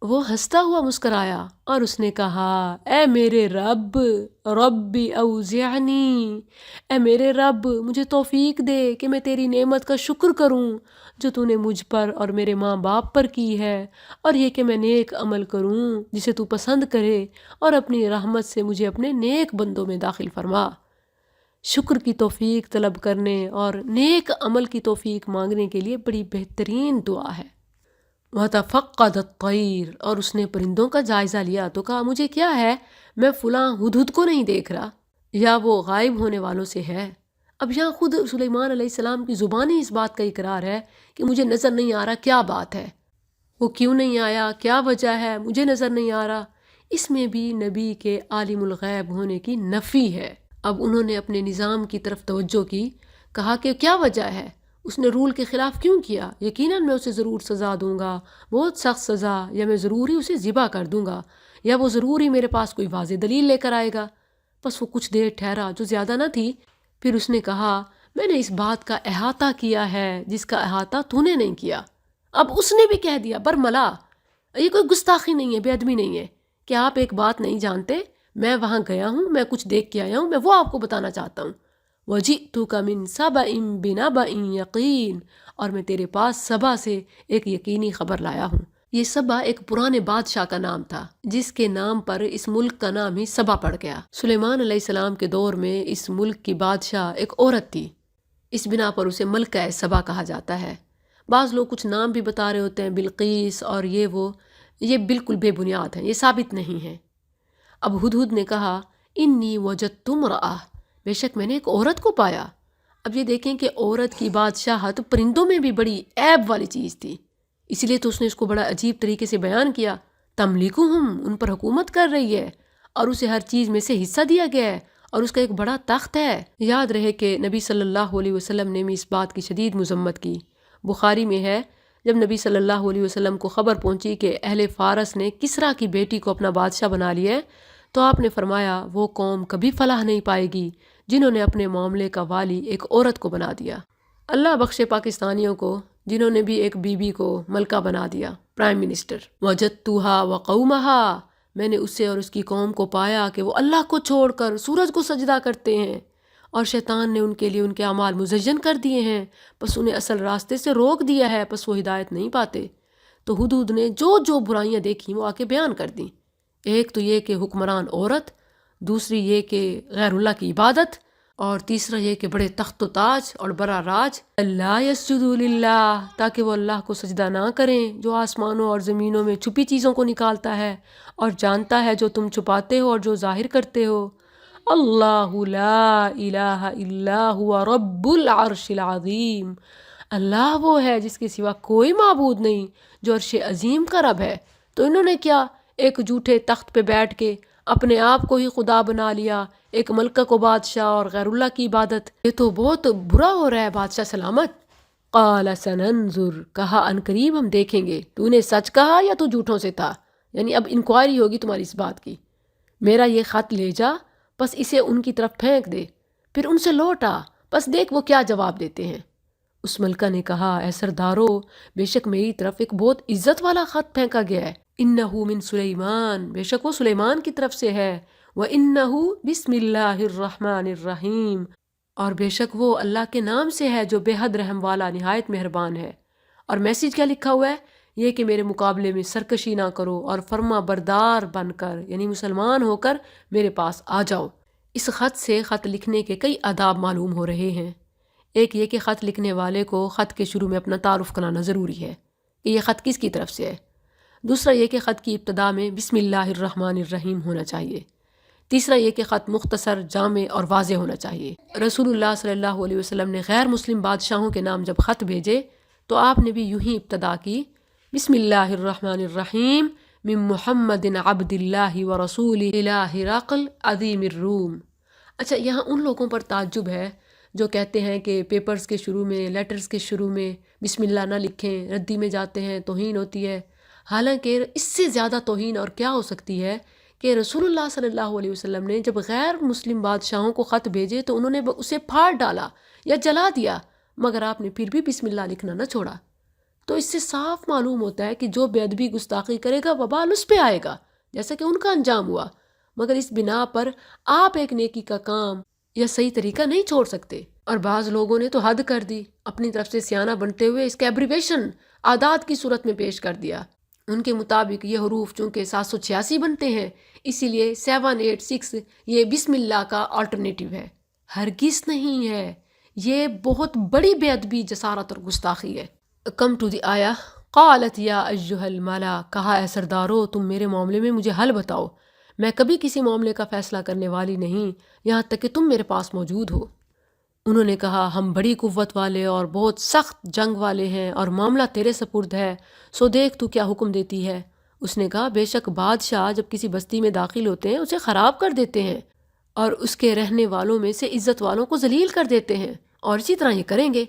وہ ہنستا ہوا مسکرایا اور اس نے کہا اے میرے رب، ربی اوزعنی، اے میرے رب مجھے توفیق دے کہ میں تیری نعمت کا شکر کروں جو تو نے مجھ پر اور میرے ماں باپ پر کی ہے، اور یہ کہ میں نیک عمل کروں جسے تو پسند کرے، اور اپنی رحمت سے مجھے اپنے نیک بندوں میں داخل فرما۔ شکر کی توفیق طلب کرنے اور نیک عمل کی توفیق مانگنے کے لیے بڑی بہترین دعا ہے۔ وَتَفَقَّدَ الطَّيْرَ، اور اس نے پرندوں کا جائزہ لیا تو کہا مجھے کیا ہے، میں فلاں ہدہد کو نہیں دیکھ رہا، یا وہ غائب ہونے والوں سے ہے۔ اب یہاں خود سلیمان علیہ السلام کی زبانی اس بات کا اقرار ہے کہ مجھے نظر نہیں آ رہا کیا بات ہے، وہ کیوں نہیں آیا، کیا وجہ ہے، مجھے نظر نہیں آ رہا۔ اس میں بھی نبی کے عالم الغیب ہونے کی نفی ہے۔ اب انہوں نے اپنے نظام کی طرف توجہ کی، کہا کہ کیا وجہ ہے، اس نے رول کے خلاف کیوں کیا، یقیناً میں اسے ضرور سزا دوں گا، بہت سخت سزا، یا میں ضرور ہی اسے ذبح کر دوں گا، یا وہ ضرور ہی میرے پاس کوئی واضح دلیل لے کر آئے گا۔ بس وہ کچھ دیر ٹھہرا جو زیادہ نہ تھی، پھر اس نے کہا میں نے اس بات کا احاطہ کیا ہے جس کا احاطہ تو نے نہیں کیا۔ اب اس نے بھی کہہ دیا برملا، یہ کوئی گستاخی نہیں ہے، بے ادبی نہیں ہے کہ آپ ایک بات نہیں جانتے، میں وہاں گیا ہوں، میں کچھ دیکھ کے آیا ہوں، میں وہ آپ کو بتانا چاہتا ہوں۔ وَجِئْتُكَ مِنْ سَبَإٍ بِنَبَإٍ یقین، اور میں تیرے پاس سبا سے ایک یقینی خبر لایا ہوں۔ یہ سبا ایک پرانے بادشاہ کا نام تھا جس کے نام پر اس ملک کا نام ہی سبا پڑ گیا۔ سلیمان علیہ السلام کے دور میں اس ملک کی بادشاہ ایک عورت تھی، اس بنا پر اسے ملکہ سبا کہا جاتا ہے۔ بعض لوگ کچھ نام بھی بتا رہے ہوتے ہیں، بلقیس اور یہ بالکل بے بنیاد ہیں، یہ ثابت نہیں ہے۔ اب ہدہد نے کہا انی وجدت امرأۃ، بے شک میں نے ایک عورت کو پایا۔ اب یہ دیکھیں کہ عورت کی بادشاہت پرندوں میں بھی بڑی عیب والی چیز تھی، اسی لیے تو اس نے اس کو بڑا عجیب طریقے سے بیان کیا۔ تملکہم، ان پر حکومت کر رہی ہے اور اسے ہر چیز میں سے حصہ دیا گیا ہے اور اس کا ایک بڑا تخت ہے۔ یاد رہے کہ نبی صلی اللہ علیہ وسلم نے بھی اس بات کی شدید مذمت کی۔ بخاری میں ہے جب نبی صلی اللہ علیہ وسلم کو خبر پہنچی کہ اہل فارس نے کسریٰ کی بیٹی کو اپنا بادشاہ بنا لیا ہے، تو آپ نے فرمایا وہ قوم کبھی فلاح نہیں پائے گی جنہوں نے اپنے معاملے کا والی ایک عورت کو بنا دیا۔ اللہ بخشے پاکستانیوں کو جنہوں نے بھی ایک بیوی کو ملکہ بنا دیا، پرائم منسٹر۔ وجدتھا وقومھا، میں نے اسے اور اس کی قوم کو پایا کہ وہ اللہ کو چھوڑ کر سورج کو سجدہ کرتے ہیں، اور شیطان نے ان کے لیے ان کے اعمال مزین کر دیے ہیں، پس انہیں اصل راستے سے روک دیا ہے، پس وہ ہدایت نہیں پاتے۔ تو ہدہد نے جو برائیاں دیکھیں وہ آ کے بیان کر دیں۔ ایک تو یہ کہ حکمران عورت، دوسری یہ کہ غیر اللہ کی عبادت، اور تیسرا یہ کہ بڑے تخت و تاج اور بڑا راج۔ اللہ یسجدوا للہ، تاکہ وہ اللہ کو سجدہ نہ کریں جو آسمانوں اور زمینوں میں چھپی چیزوں کو نکالتا ہے اور جانتا ہے جو تم چھپاتے ہو اور جو ظاہر کرتے ہو۔ اللہ لا الہ الا ہوا رب العرش العظیم، اللہ وہ ہے جس کے سوا کوئی معبود نہیں جو عرش عظیم کا رب ہے۔ تو انہوں نے کیا، ایک جھوٹے تخت پہ بیٹھ کے اپنے آپ کو ہی خدا بنا لیا، ایک ملکہ کو بادشاہ اور غیر اللہ کی عبادت۔ یہ تو بہت برا ہو رہا ہے بادشاہ سلامت۔ قال سننظر، کہا عنقریب ہم دیکھیں گے تو نے سچ کہا یا تو جھوٹوں سے تھا، یعنی اب انکوائری ہوگی تمہاری اس بات کی۔ میرا یہ خط لے جا، بس اسے ان کی طرف پھینک دے، پھر ان سے لوٹ آ، بس دیکھ وہ کیا جواب دیتے ہیں۔ اس ملکہ نے کہا اے سردارو، بے شک میری طرف ایک بہت عزت والا خط پھینکا گیا ہے، انہو من سلیمان، بے شک وہ سلیمان کی طرف سے ہے، وَإِنَّهُ بِسْمِ اللَّهِ الرَّحْمَنِ الرَّحِيمِ، اور بے شک وہ اللہ کے نام سے ہے جو بے حد رحم والا نہایت مہربان ہے۔ اور میسیج کیا لکھا ہوا ہے؟ یہ کہ میرے مقابلے میں سرکشی نہ کرو اور فرما بردار بن کر، یعنی مسلمان ہو کر میرے پاس آ جاؤ۔ اس خط سے خط لکھنے کے کئی آداب معلوم ہو رہے ہیں۔ ایک یہ کہ خط لکھنے والے کو خط کے شروع میں اپنا تعارف کرانا ضروری ہے کہ یہ خط کس کی طرف سے ہے۔ دوسرا یہ کہ خط کی ابتدا میں بسم اللہ الرحمن الرحیم ہونا چاہیے۔ تیسرا یہ کہ خط مختصر، جامع اور واضح ہونا چاہیے۔ رسول اللہ صلی اللہ علیہ وسلم نے غیر مسلم بادشاہوں کے نام جب خط بھیجے تو آپ نے بھی یوں ہی ابتدا کی، بسم اللہ الرحمن الرحیم من محمد عبد اللہ ورسولہ الی ہرقل عظیم الروم۔ اچھا، یہاں ان لوگوں پر تعجب ہے جو کہتے ہیں کہ پیپرز کے شروع میں، لیٹرز کے شروع میں بسم اللہ نہ لکھیں، ردی میں جاتے ہیں، توہین ہوتی ہے۔ حالانکہ اس سے زیادہ توہین اور کیا ہو سکتی ہے کہ رسول اللہ صلی اللہ علیہ وسلم نے جب غیر مسلم بادشاہوں کو خط بھیجے تو انہوں نے اسے پھاڑ ڈالا یا جلا دیا، مگر آپ نے پھر بھی بسم اللہ لکھنا نہ چھوڑا۔ تو اس سے صاف معلوم ہوتا ہے کہ جو بے ادبی گستاخی کرے گا وبال اس پہ آئے گا، جیسا کہ ان کا انجام ہوا۔ مگر اس بنا پر آپ ایک نیکی کا کام یا صحیح طریقہ نہیں چھوڑ سکتے۔ اور بعض لوگوں نے تو حد کر دی، اپنی طرف سے سیانہ بنتے ہوئے اس کا ایبریویشن اعداد کی صورت میں پیش کر دیا۔ ان کے مطابق یہ حروف چونکہ 786 بنتے ہیں، اسی لیے 786 یہ بسم اللہ کا آلٹرنیٹیو ہے۔ ہرگز نہیں ہے، یہ بہت بڑی بے ادبی، جسارت اور گستاخی ہے۔ کم ٹو دی آیا، قالت یا ایھا الملا، کہا اے سردارو تم میرے معاملے میں مجھے حل بتاؤ، میں کبھی کسی معاملے کا فیصلہ کرنے والی نہیں یہاں تک کہ تم میرے پاس موجود ہو۔ انہوں نے کہا ہم بڑی قوت والے اور بہت سخت جنگ والے ہیں اور معاملہ تیرے سپرد ہے، سو دیکھ تو کیا حکم دیتی ہے۔ اس نے کہا بے شک بادشاہ جب کسی بستی میں داخل ہوتے ہیں اسے خراب کر دیتے ہیں اور اس کے رہنے والوں میں سے عزت والوں کو ذلیل کر دیتے ہیں، اور اسی طرح یہ کریں گے،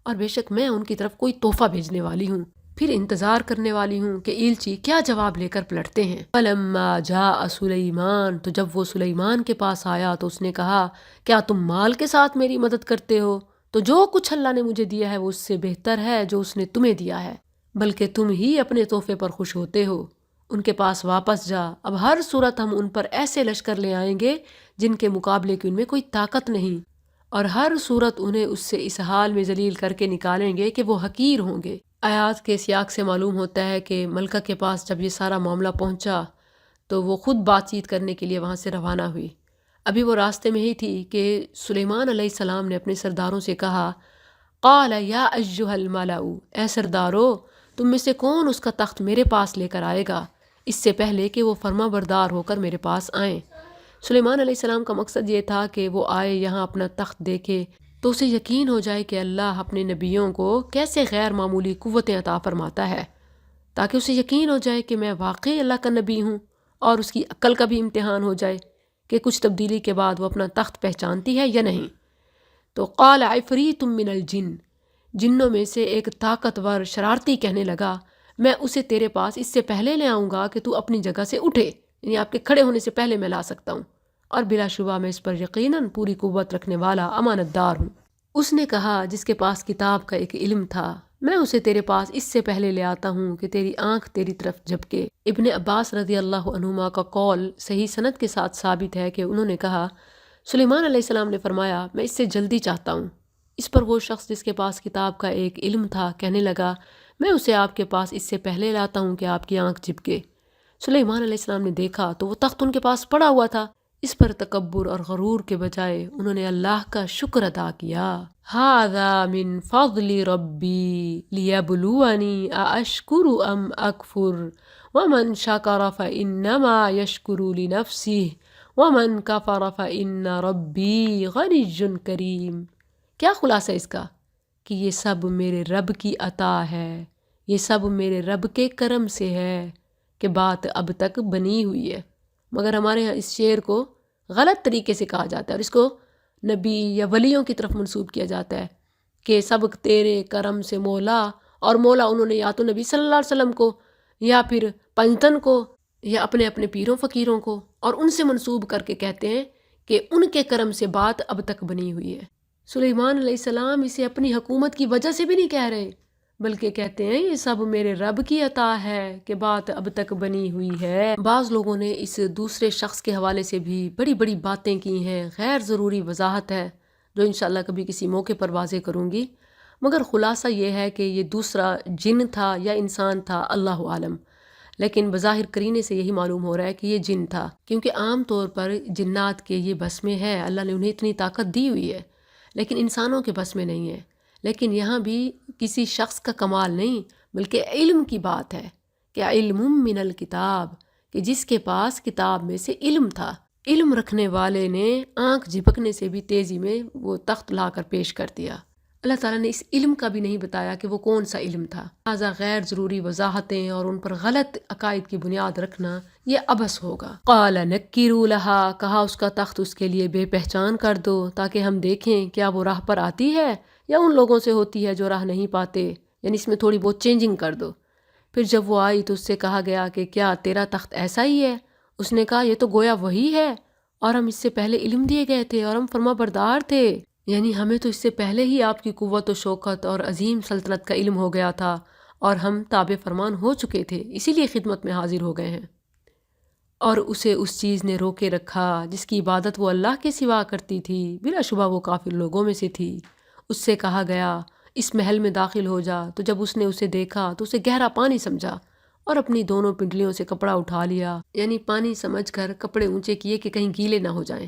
اور بے شک میں ان کی طرف کوئی تحفہ بھیجنے والی ہوں، پھر انتظار کرنے والی ہوں کہ ایلچی کیا جواب لے کر پلٹتے ہیں۔ فلما جاء سلیمان، تو جب وہ سلیمان کے پاس آیا تو اس نے کہا کیا تم مال کے ساتھ میری مدد کرتے ہو؟ تو جو کچھ اللہ نے مجھے دیا ہے وہ اس سے بہتر ہے جو اس نے تمہیں دیا ہے، بلکہ تم ہی اپنے تحفے پر خوش ہوتے ہو۔ ان کے پاس واپس جا، اب ہر صورت ہم ان پر ایسے لشکر لے آئیں گے جن کے مقابلے کی ان میں کوئی طاقت نہیں، اور ہر صورت انہیں اس سے اس حال میں ذلیل کر کے نکالیں گے کہ وہ حقیر ہوں گے۔ آیات کے سیاق سے معلوم ہوتا ہے کہ ملکہ کے پاس جب یہ سارا معاملہ پہنچا تو وہ خود بات چیت کرنے کے لیے وہاں سے روانہ ہوئی۔ ابھی وہ راستے میں ہی تھی کہ سلیمان علیہ السلام نے اپنے سرداروں سے کہا، قال یا ایھا الملأ، اے سردارو، تم میں سے کون اس کا تخت میرے پاس لے کر آئے گا اس سے پہلے کہ وہ فرما بردار ہو کر میرے پاس آئیں۔ سلیمان علیہ السلام کا مقصد یہ تھا کہ وہ آئے یہاں اپنا تخت دیکھے تو اسے یقین ہو جائے کہ اللہ اپنے نبیوں کو کیسے غیر معمولی قوتیں عطا فرماتا ہے، تاکہ اسے یقین ہو جائے کہ میں واقعی اللہ کا نبی ہوں، اور اس کی عقل کا بھی امتحان ہو جائے کہ کچھ تبدیلی کے بعد وہ اپنا تخت پہچانتی ہے یا نہیں۔ تو قال عفریت من الجن، جنوں میں سے ایک طاقتور شرارتی کہنے لگا، میں اسے تیرے پاس اس سے پہلے لے آؤں گا کہ تو اپنی جگہ سے اٹھے، یعنی آپ کے کھڑے ہونے سے پہلے میں لا سکتا ہوں، اور بلا شبہ میں اس پر یقیناً پوری قوت رکھنے والا امانت دار ہوں۔ اس نے کہا جس کے پاس کتاب کا ایک علم تھا، میں اسے تیرے پاس اس سے پہلے لے آتا ہوں کہ تیری آنکھ تیری طرف جھپکے۔ ابن عباس رضی اللہ عنہما کا قول صحیح سند کے ساتھ ثابت ہے کہ انہوں نے کہا، سلیمان علیہ السلام نے فرمایا، میں اس سے جلدی چاہتا ہوں۔ اس پر وہ شخص جس کے پاس کتاب کا ایک علم تھا کہنے لگا، میں اسے آپ کے پاس اس سے پہلے لاتا ہوں کہ آپ کی آنکھ جھپکے۔ سلیمان علیہ السلام نے دیکھا تو وہ تخت ان کے پاس پڑا ہوا تھا۔ اس پر تکبر اور غرور کے بجائے انہوں نے اللہ کا شکر ادا کیا۔ ھذا من فضل ربی لیبلونی ااشکر ام اکفر ومن شکر فانما یشکر لنفسہ ومن کفر فان ربی غنی کریم۔ کیا خلاصہ اس کا؟ کہ یہ سب میرے رب کی عطا ہے، یہ سب میرے رب کے کرم سے ہے کہ بات اب تک بنی ہوئی ہے۔ مگر ہمارے ہاں اس شعر کو غلط طریقے سے کہا جاتا ہے اور اس کو نبی یا ولیوں کی طرف منسوب کیا جاتا ہے کہ سب تیرے کرم سے مولا، اور مولا انہوں نے یا تو نبی صلی اللہ علیہ وسلم کو یا پھر پنجتن کو یا اپنے اپنے پیروں فقیروں کو، اور ان سے منسوب کر کے کہتے ہیں کہ ان کے کرم سے بات اب تک بنی ہوئی ہے۔ سلیمان علیہ السلام اسے اپنی حکومت کی وجہ سے بھی نہیں کہہ رہے، بلکہ کہتے ہیں یہ سب میرے رب کی عطا ہے کہ بات اب تک بنی ہوئی ہے۔ بعض لوگوں نے اس دوسرے شخص کے حوالے سے بھی بڑی بڑی باتیں کی ہیں، غیر ضروری وضاحت ہے جو انشاءاللہ کبھی کسی موقع پر واضح کروں گی، مگر خلاصہ یہ ہے کہ یہ دوسرا جن تھا یا انسان تھا، اللہ عالم، لیکن بظاہر قرینے سے یہی معلوم ہو رہا ہے کہ یہ جن تھا، کیونکہ عام طور پر جنات کے یہ بس میں ہے، اللہ نے انہیں اتنی طاقت دی ہوئی ہے، لیکن انسانوں کے بس میں نہیں ہے۔ لیکن یہاں بھی کسی شخص کا کمال نہیں بلکہ علم کی بات ہے کہ علم من الکتاب، کہ جس کے پاس کتاب میں سے علم تھا۔ علم رکھنے والے نے آنکھ جھپکنے سے بھی تیزی میں وہ تخت لا کر پیش کر دیا۔ اللہ تعالیٰ نے اس علم کا بھی نہیں بتایا کہ وہ کون سا علم تھا، لہٰذا غیر ضروری وضاحتیں اور ان پر غلط عقائد کی بنیاد رکھنا یہ عبث ہوگا۔ قال نکروا لہا، کہا اس کا تخت اس کے لیے بے پہچان کر دو تاکہ ہم دیکھیں کیا وہ راہ پر آتی ہے یا ان لوگوں سے ہوتی ہے جو راہ نہیں پاتے، یعنی اس میں تھوڑی بہت چینجنگ کر دو۔ پھر جب وہ آئی تو اس سے کہا گیا کہ کیا تیرا تخت ایسا ہی ہے؟ اس نے کہا یہ تو گویا وہی ہے، اور ہم اس سے پہلے علم دیے گئے تھے اور ہم فرما بردار تھے، یعنی ہمیں تو اس سے پہلے ہی آپ کی قوت و شوکت اور عظیم سلطنت کا علم ہو گیا تھا اور ہم تابع فرمان ہو چکے تھے، اسی لیے خدمت میں حاضر ہو گئے ہیں۔ اور اسے اس چیز نے روکے رکھا جس کی عبادت وہ اللہ کے سوا کرتی تھی، بلا شبہ وہ کافر لوگوں میں سے تھی۔ اس سے کہا گیا اس محل میں داخل ہو جا، تو جب اس نے اسے دیکھا تو اسے گہرا پانی سمجھا اور اپنی دونوں پنڈلیوں سے کپڑا اٹھا لیا، یعنی پانی سمجھ کر کپڑے اونچے کیے کہ کہیں گیلے نہ ہو جائیں۔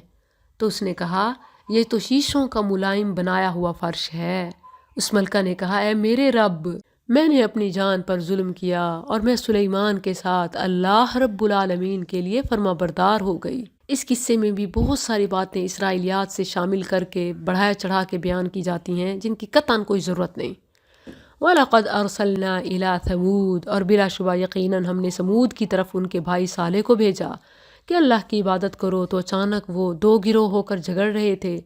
تو اس نے کہا یہ تو شیشوں کا ملائم بنایا ہوا فرش ہے۔ اس ملکہ نے کہا اے میرے رب، میں نے اپنی جان پر ظلم کیا اور میں سلیمان کے ساتھ اللہ رب العالمین کے لیے فرما بردار ہو گئی۔ اس قصے میں بھی بہت ساری باتیں اسرائیلیات سے شامل کر کے بڑھایا چڑھا کے بیان کی جاتی ہیں جن کی قطعاً کوئی ضرورت نہیں۔ وَلَقَدْ أَرْسَلْنَا إِلَىٰ ثَمُودَ، اور بلا شبہ یقیناً ہم نے سمود کی طرف ان کے بھائی صالح کو بھیجا کہ اللہ کی عبادت کرو، تو اچانک وہ دو گروہ ہو کر جھگڑ رہے تھے۔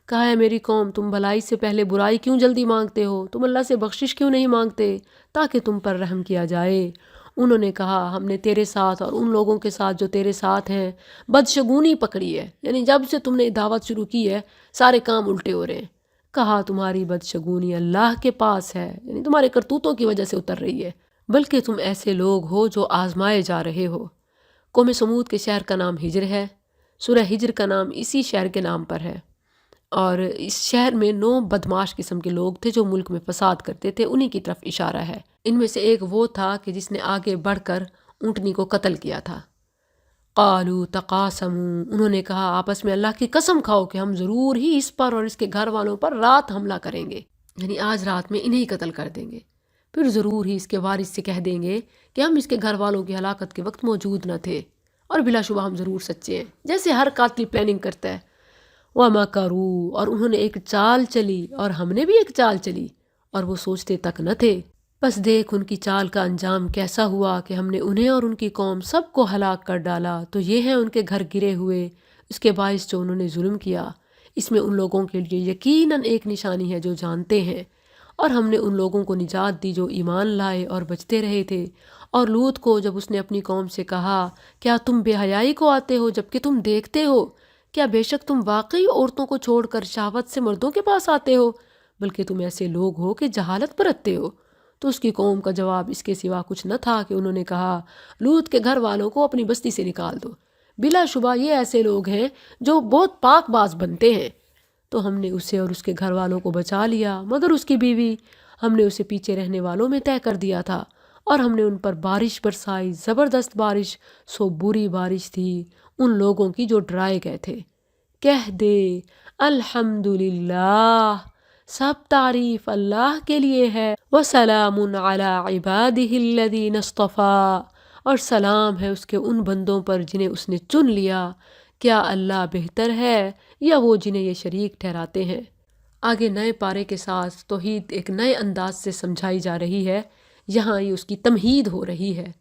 کہا ہے میری قوم، تم بھلائی سے پہلے برائی کیوں جلدی مانگتے ہو؟ تم اللہ سے بخشش کیوں نہیں مانگتے تاکہ تم پر رحم کیا جائے؟ انہوں نے کہا ہم نے تیرے ساتھ اور ان لوگوں کے ساتھ جو تیرے ساتھ ہیں بدشگونی پکڑی ہے، یعنی جب سے تم نے دعوت شروع کی ہے سارے کام الٹے ہو رہے ہیں۔ کہا تمہاری بدشگونی اللہ کے پاس ہے، یعنی تمہارے کرتوتوں کی وجہ سے اتر رہی ہے، بلکہ تم ایسے لوگ ہو جو آزمائے جا رہے ہو۔ قوم سمود کے شہر کا نام ہجر ہے، سورہ ہجر کا نام اسی شہر کے نام پر ہے، اور اس شہر میں 9 بدماش قسم کے لوگ تھے جو ملک میں فساد کرتے تھے، انہی کی طرف اشارہ ہے۔ ان میں سے ایک وہ تھا کہ جس نے آگے بڑھ کر اونٹنی کو قتل کیا تھا۔ قالوا تقاسموا، انہوں نے کہا آپس میں اللہ کی قسم کھاؤ کہ ہم ضرور ہی اس پر اور اس کے گھر والوں پر رات حملہ کریں گے، یعنی آج رات میں انہیں قتل کر دیں گے، پھر ضرور ہی اس کے وارث سے کہہ دیں گے کہ ہم اس کے گھر والوں کی ہلاکت کے وقت موجود نہ تھے، اور بلا شبہ ہم ضرور سچے ہیں، جیسے ہر قاتل پلاننگ کرتا ہے۔ وَمَكَرُوا، اور انہوں نے ایک چال چلی اور ہم نے بھی ایک چال چلی، اور وہ سوچتے تک نہ تھے۔ بس دیکھ ان کی چال کا انجام کیسا ہوا کہ ہم نے انہیں اور ان کی قوم سب کو ہلاک کر ڈالا، تو یہ ہیں ان کے گھر گرے ہوئے اس کے باعث جو انہوں نے ظلم کیا۔ اس میں ان لوگوں کے لیے یقیناً ایک نشانی ہے جو جانتے ہیں، اور ہم نے ان لوگوں کو نجات دی جو ایمان لائے اور بچتے رہے تھے۔ اور لوط کو جب اس نے اپنی قوم سے کہا کیا تم بے حیائی کو آتے ہو جبکہ تم دیکھتے ہو؟ کیا بے شک تم واقعی عورتوں کو چھوڑ کر شہوت سے مردوں کے پاس آتے ہو؟ بلکہ تم ایسے لوگ ہو کہ جہالت برتتے ہو۔ تو اس کی قوم کا جواب اس کے سوا کچھ نہ تھا کہ انہوں نے کہا لوط کے گھر والوں کو اپنی بستی سے نکال دو، بلا شبہ یہ ایسے لوگ ہیں جو بہت پاک باز بنتے ہیں۔ تو ہم نے اسے اور اس کے گھر والوں کو بچا لیا، مگر اس کی بیوی ہم نے اسے پیچھے رہنے والوں میں طے کر دیا تھا، اور ہم نے ان پر بارش برسائی، زبردست بارش، سو بری بارش تھی ان لوگوں کی جو ڈرائے گئے تھے۔ کہہ دے الحمدللہ، سب تعریف اللہ کے لیے ہے، وَسَلَامٌ عَلَىٰ عِبَادِهِ الَّذِينَ اصْطَفَىٰ، اور سلام ہے اس کے ان بندوں پر جنہیں اس نے چن لیا۔ کیا اللہ بہتر ہے یا وہ جنہیں یہ شریک ٹھہراتے ہیں؟ آگے نئے پارے کے ساتھ توحید ایک نئے انداز سے سمجھائی جا رہی ہے، یہاں یہ اس کی تمہید ہو رہی ہے۔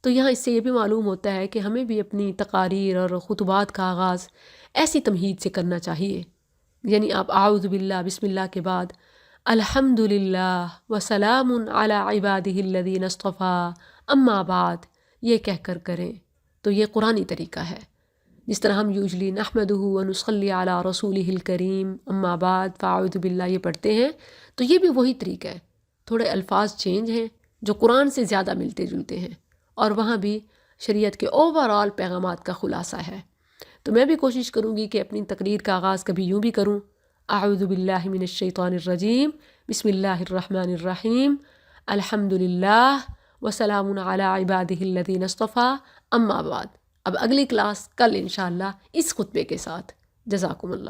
تو یہاں اس سے یہ بھی معلوم ہوتا ہے کہ ہمیں بھی اپنی تقاریر اور خطبات کا آغاز ایسی تمہید سے کرنا چاہیے، یعنی آپ اعوذ باللہ بسم اللہ کے بعد الحمدللہ وسلام علی عبادہ الذین اصطفیٰ اما بعد یہ کہہ کر کریں، تو یہ قرآنی طریقہ ہے۔ جس طرح ہم یوجلی نحمدہ ونصلی علی رسولہ الکریم اما بعد فاعوذ باللہ یہ پڑھتے ہیں، تو یہ بھی وہی طریقہ ہے، تھوڑے الفاظ چینج ہیں جو قرآن سے زیادہ ملتے جلتے ہیں، اور وہاں بھی شریعت کے اوورآل پیغامات کا خلاصہ ہے۔ تو میں بھی کوشش کروں گی کہ اپنی تقریر کا آغاز کبھی یوں بھی کروں، اعوذ باللہ من الشیطان الرجیم، بسم اللہ الرحمن الرحیم، الحمدللہ وسلام علی عبادہ الذین اصطفیٰ اما بعد۔ اب اگلی کلاس کل انشاءاللہ اس خطبے کے ساتھ۔ جزاکم اللہ۔